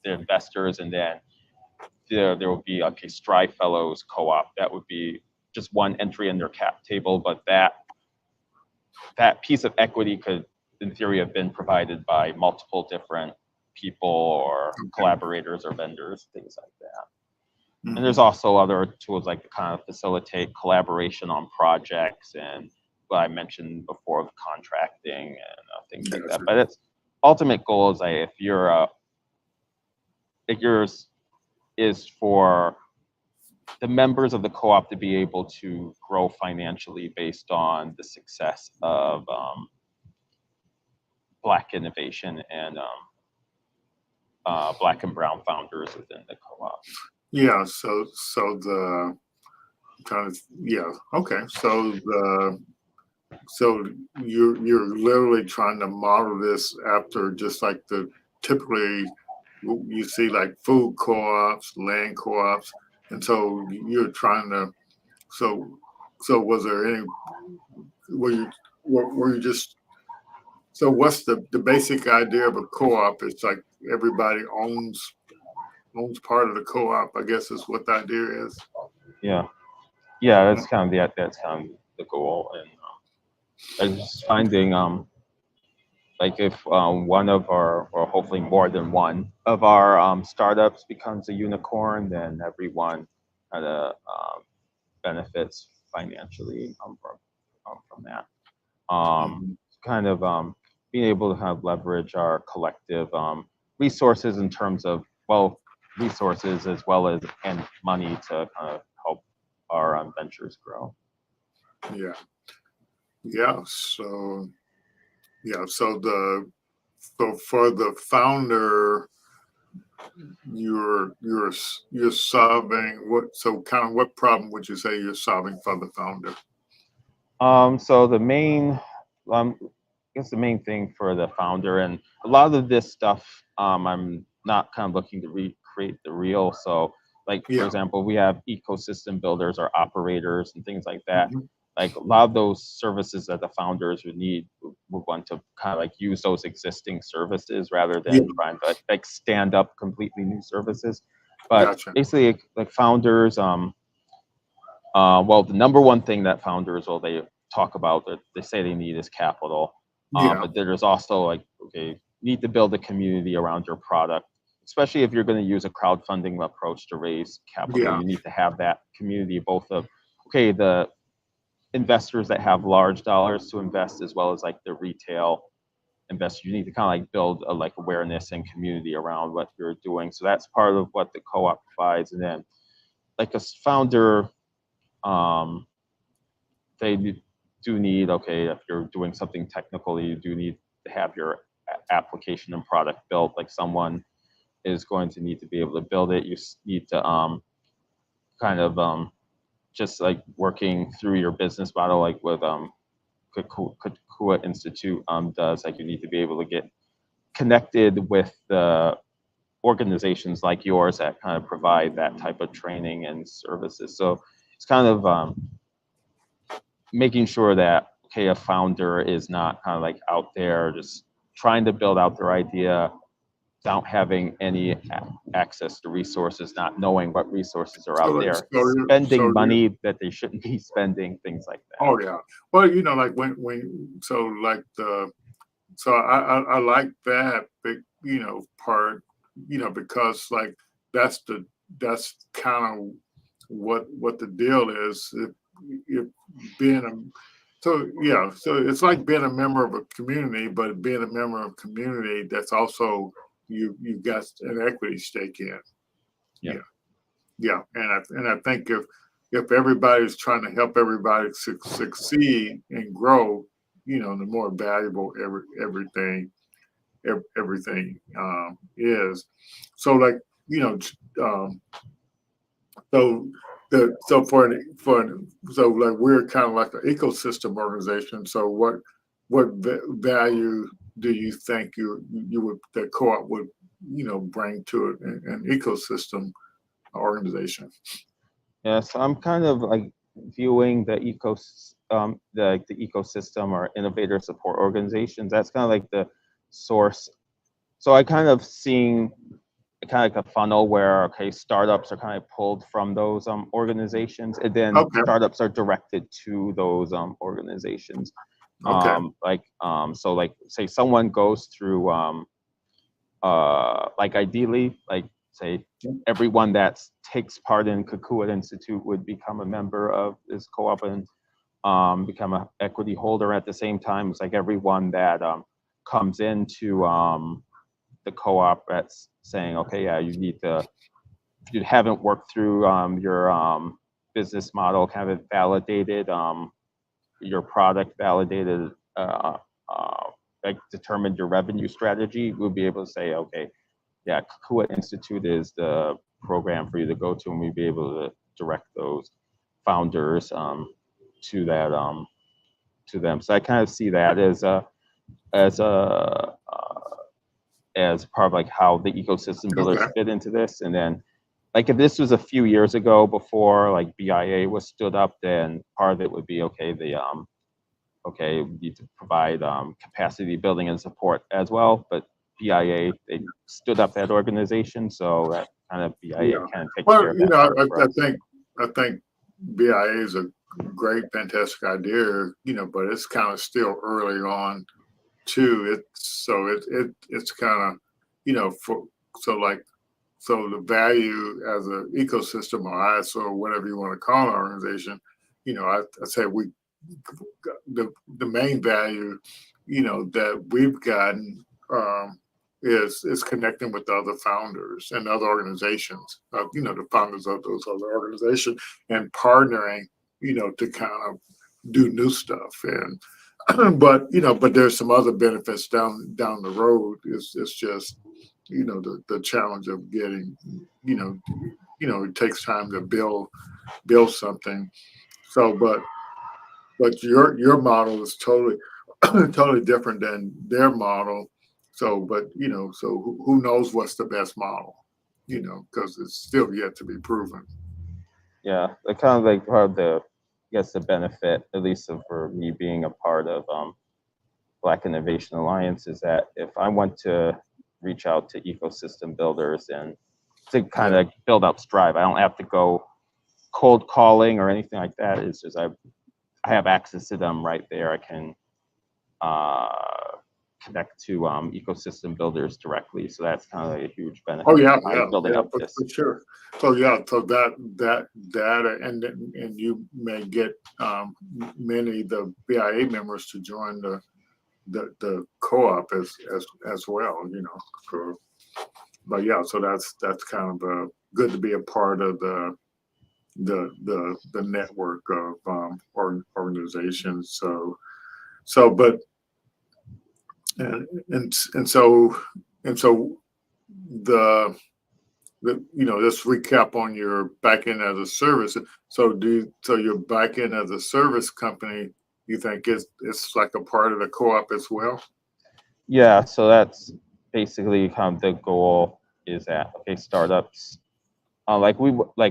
the investors, and then there will be, okay, Strive Fellows Co-op. That would be just one entry in their cap table, but that piece of equity could, in theory, have been provided by multiple different people or collaborators or vendors, things like that. And there's also other tools like to kind of facilitate collaboration on projects, and what I mentioned before, the contracting and things like that. But its ultimate goal is if yours is for the members of the co-op to be able to grow financially based on the success of Black innovation and Black and brown founders within the co-op. Yeah. So the kind of, yeah. Okay. So so you're literally trying to model this after just like the typically you see like food co-ops, land co-ops, and so you're trying to. So was there any? Were you just? So what's the basic idea of a co-op? It's like everybody owns part of the co-op. I guess is what the idea is. Yeah, yeah, that's kind of that's kind of the goal, and I was just finding like if one of our, or hopefully more than one of our startups becomes a unicorn, then everyone kind of benefits financially from that. Kind of being able to kind of leverage our collective resources in terms of, well, resources as well as and money to kind of help our ventures grow. Yeah. Yeah. So yeah. So for the founder, you're solving what? So kind of what problem would you say you're solving for the founder? So the main, I guess the main thing for the founder, and a lot of this stuff, I'm not kind of looking to recreate the real. So like, for example, we have ecosystem builders or operators and things like that. Mhm. Like a lot of those services that the founders would need would want to kind of like use those existing services rather Yeah. than trying to like stand up completely new services. But Gotcha. basically, like founders, well, the number one thing that founders, well, they talk about that they say they need is capital. Yeah. But there's also like, okay, you need to build a community around your product, especially if you're going to use a crowdfunding approach to raise capital. Yeah. You need to have that community, both of, okay, the investors that have large dollars to invest, as well as like the retail investors. You need to kind of like build a like awareness and community around what you're doing. So that's part of what the co-op provides. And then like a founder, they do need, okay, if you're doing something technical, you do need to have your application and product built. Like someone is going to need to be able to build it. You need to kind of just like working through your business model, like with CoOp Institute does. Like you need to be able to get connected with the organizations like yours that kind of provide that type of training and services. So it's kind of making sure that, okay, a founder is not kind of like out there just trying to build out their idea without having any access to resources, not knowing what resources are out there, spending money that they shouldn't be spending, things like that. Oh yeah. Well, you know, like so like so I like that big, you know, part, you know, because like that's kind of what the deal is. If being a so yeah, so it's like being a member of a community, but being a member of a community that's also you got an equity stake in. Yeah. Yeah, and I think if everybody's trying to help everybody succeed and grow, you know, the more valuable everything is. So like, you know, so so like we're kind of like an ecosystem organization. So what value do you think you would that co-op would, you know, bring to an ecosystem organization? Yeah, so I'm kind of like viewing the the ecosystem or innovator support organizations. That's kind of like the source. So I kind of seeing kind of like a funnel where, okay, startups are kind of pulled from those organizations, and then startups are directed to those organizations. Like so like say someone goes through like ideally, like say everyone that takes part in CoOp Institute would become a member of this co-op and become an equity holder at the same time. It's like everyone that comes into the co-op that's saying, okay, yeah, you need to, if you haven't worked through your business model, kind of validated, your product validated, like determined your revenue strategy, we'll be able to say, okay, yeah, CoOp Institute is the program for you to go to, and we'll be able to direct those founders to to them. So I kind of see that as as a as part of like how the ecosystem builders Okay. fit into this. And then like if this was a few years ago before like BIA was stood up, then part of it would be okay, okay, we need to provide capacity building and support as well. But BIA, they stood up that organization, so that kind of BIA Yeah. kind of takes care Well, of you that know, part for us. I think BIA is a great, fantastic idea, you know, but it's kind of still early on too. It's kind of, you know, so the value as an ecosystem or ISO or whatever you want to call an organization, you know, I say the main value, you know, that we've gotten is connecting with the other founders and other organizations, you know, the founders of those other organizations, and partnering, you know, to kind of do new stuff. And but you know, but there's some other benefits down the road. It's just, you know, the challenge of getting, you know, it takes time to build something. So, but your model is totally totally different than their model. So, but you know, so who knows what's the best model? You know, because it's still yet to be proven. Yeah, the kind of like part of the, I guess the benefit, at least for me being a part of Black Innovation Alliance, is that if I want to reach out to ecosystem builders and to kind Yeah, of build out Strive, I don't have to go cold calling or anything like that. It's just I have access to them right there. I can connect to ecosystem builders directly. So that's kind of like a huge oh benefit yeah, of mine yeah, building yeah, up for this. sure. So yeah, so that data, and you may get many of the BIA members to join the co-op as well. You know, for, but yeah, so that's kind of good to be a part of the network of organizations. But and so the you know, let's recap on your back end as a service. So your back end as a service company, you think it's like a part of the co-op as well? Yeah, so that's basically kind of the goal is that, okay, startups, like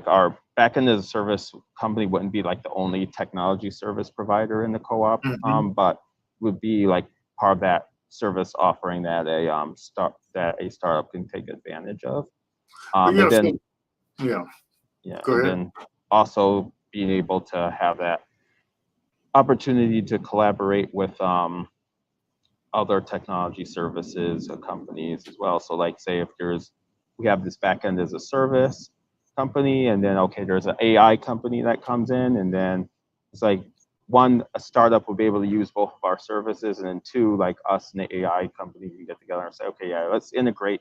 our backend as a service company wouldn't be like the only technology service provider in the co-op, Hmm. but would be like part of that service offering that a startup can take advantage of. But And yeah, so then yeah, yeah, go and ahead. then also being able to have that opportunity to collaborate with other technology services companies as well. So like say if we have this backend as a service company, and then okay, there's an AI company that comes in, and then it's like one, a startup will be able to use both of our services, and then two, like us and the AI company can get together and say, okay, yeah, let's integrate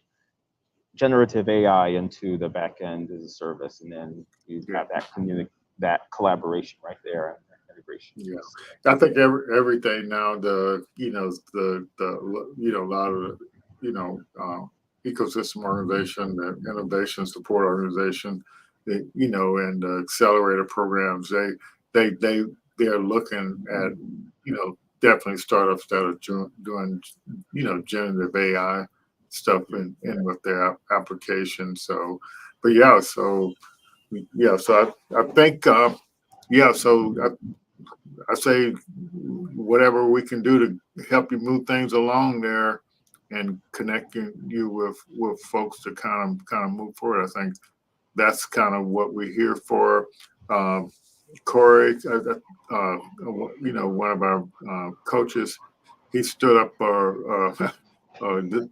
generative AI into the backend as a service, and then you Yeah, have that collaboration right there and that integration yeah. piece. I think everything now, a lot of the, ecosystem organization, the innovation support organization, and the accelerator programs, they're looking at, definitely startups that are doing, generative AI stuff in with their applications. So, but yeah, so I think, yeah, so I say whatever we can do to help you move things along there and connecting you with folks to kind of move forward. I think that's kind of what we're here for. Um, Corey, one of our coaches, he stood up our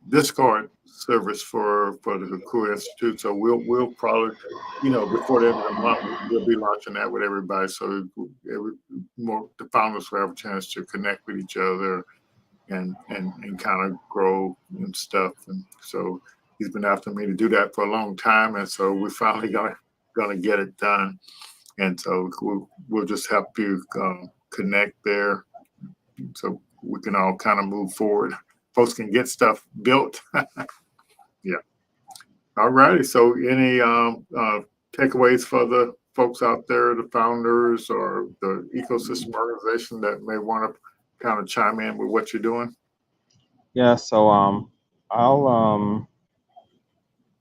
Discord service for the Haku Institute. So we'll probably, before the end of the month, we'll be launching that with everybody. So more the founders will have a chance to connect with each other and kind of grow and stuff. And so he's been after me to do that for a long time, and so we finally gonna get it done. And so we'll just help you connect there, so we can all kind of move forward. Folks can get stuff built. Yeah. All righty. So any takeaways for the folks out there, the founders or the ecosystem organization that may want to kind of chime in with what you're doing? Yeah, so I'll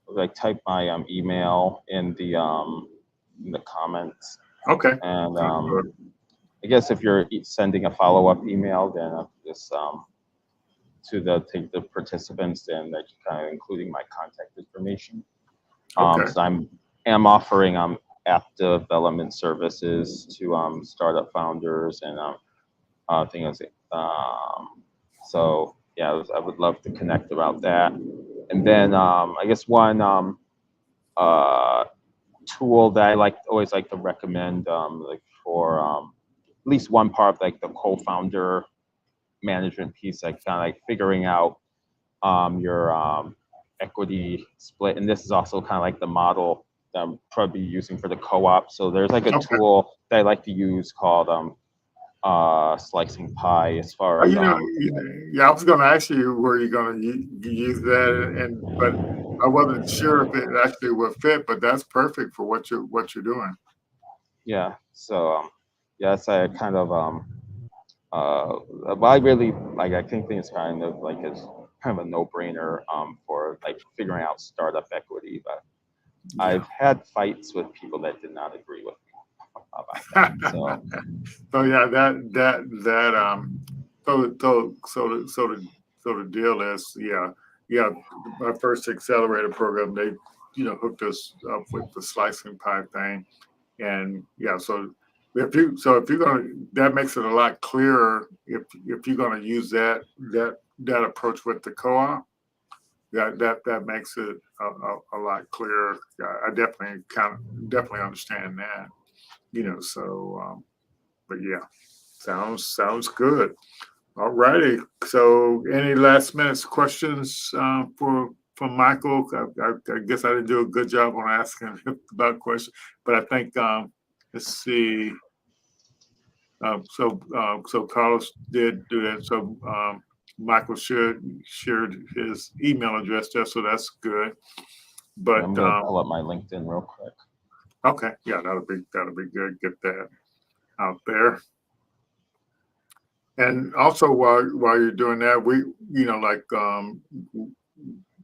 like type my email in the comments, Okay. and Sounds good. I guess if you're sending a follow-up email, then I'll just to the participants, then that you kind of including my contact information. Okay. So am offering app development services to startup founders and things. So yeah, I would love to connect about that. And then I guess one uh, tool that I always like to recommend, like for at least one part of like the co-founder management piece, like kind of like figuring out your equity split, and this is also kind of like the model that I'm probably using for the co-op. So there's like a Okay. tool that I like to use called slicing pie, as far as Yeah, I was going to ask you where you're going to use that, but I wasn't sure if it actually would fit. But that's perfect for what you're doing. yeah. So yeah, it's a kind of but I really like. I think it's kind of like it's kind of a no-brainer for like figuring out startup equity. But Yeah. I've had fights with people that did not agree with me about that. So So yeah, so the deal is, yeah, my first accelerator program, they hooked us up with the slicing pie thing, and yeah, so if you're gonna, that makes it a lot clearer if you're gonna use that approach with the co-op. That makes it a lot clearer. I definitely understand that. So but yeah, sounds good. All righty. So, any last minute questions for Michael? I guess I didn't do a good job on asking him about questions, but I think let's see. So Carlos did do that. So Michael shared his email address there, so that's good. But I'm gonna pull up my LinkedIn real quick. okay, yeah, that'll be good. Get that out there. And also, while you're doing that,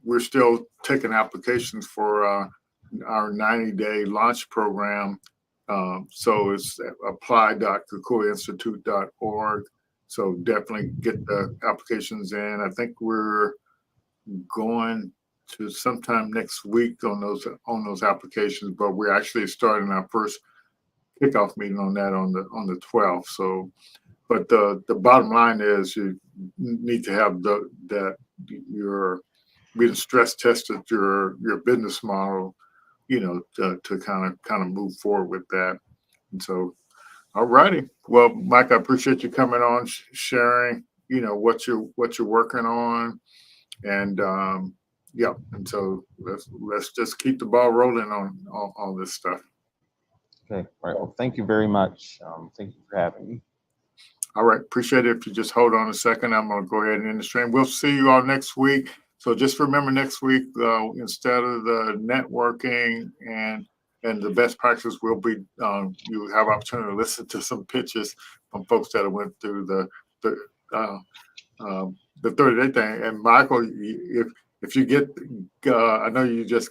we're still taking applications for our 90-day launch program. So it's apply.kakuainstitute.org. So definitely get the applications in. I think we're going to sometime next week on those applications, but we're actually starting our first kickoff meeting on that on the 12th. So, but the bottom line is you need to have your being stress tested your business model, to kind of move forward with that. And so, all righty. Well, Mike, I appreciate you coming on, sharing, what you're working on, and yeah. And so let's just keep the ball rolling on all this stuff. Okay, right. Well, thank you very much. Thank you for having me. All right, appreciate it. If you just hold on a second, I'm going to go ahead and end the stream. We'll see you all next week. So just remember, next week, instead of the networking and the best practice, will be you have opportunity to listen to some pitches from folks that went through the 30-day thing. And Michael, if you get, I know you just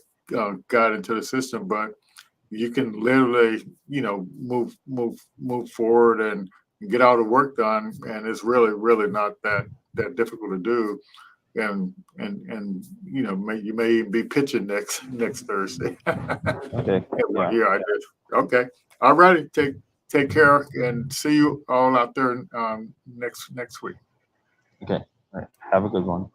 got into the system, but you can literally, move forward and get all the work done, and it's really not that difficult to do. And you may even be pitching next Thursday. Okay. Yeah. Yeah, I did. Okay. All righty. Take care, and see you all out there next week. Okay. All right. Have a good one.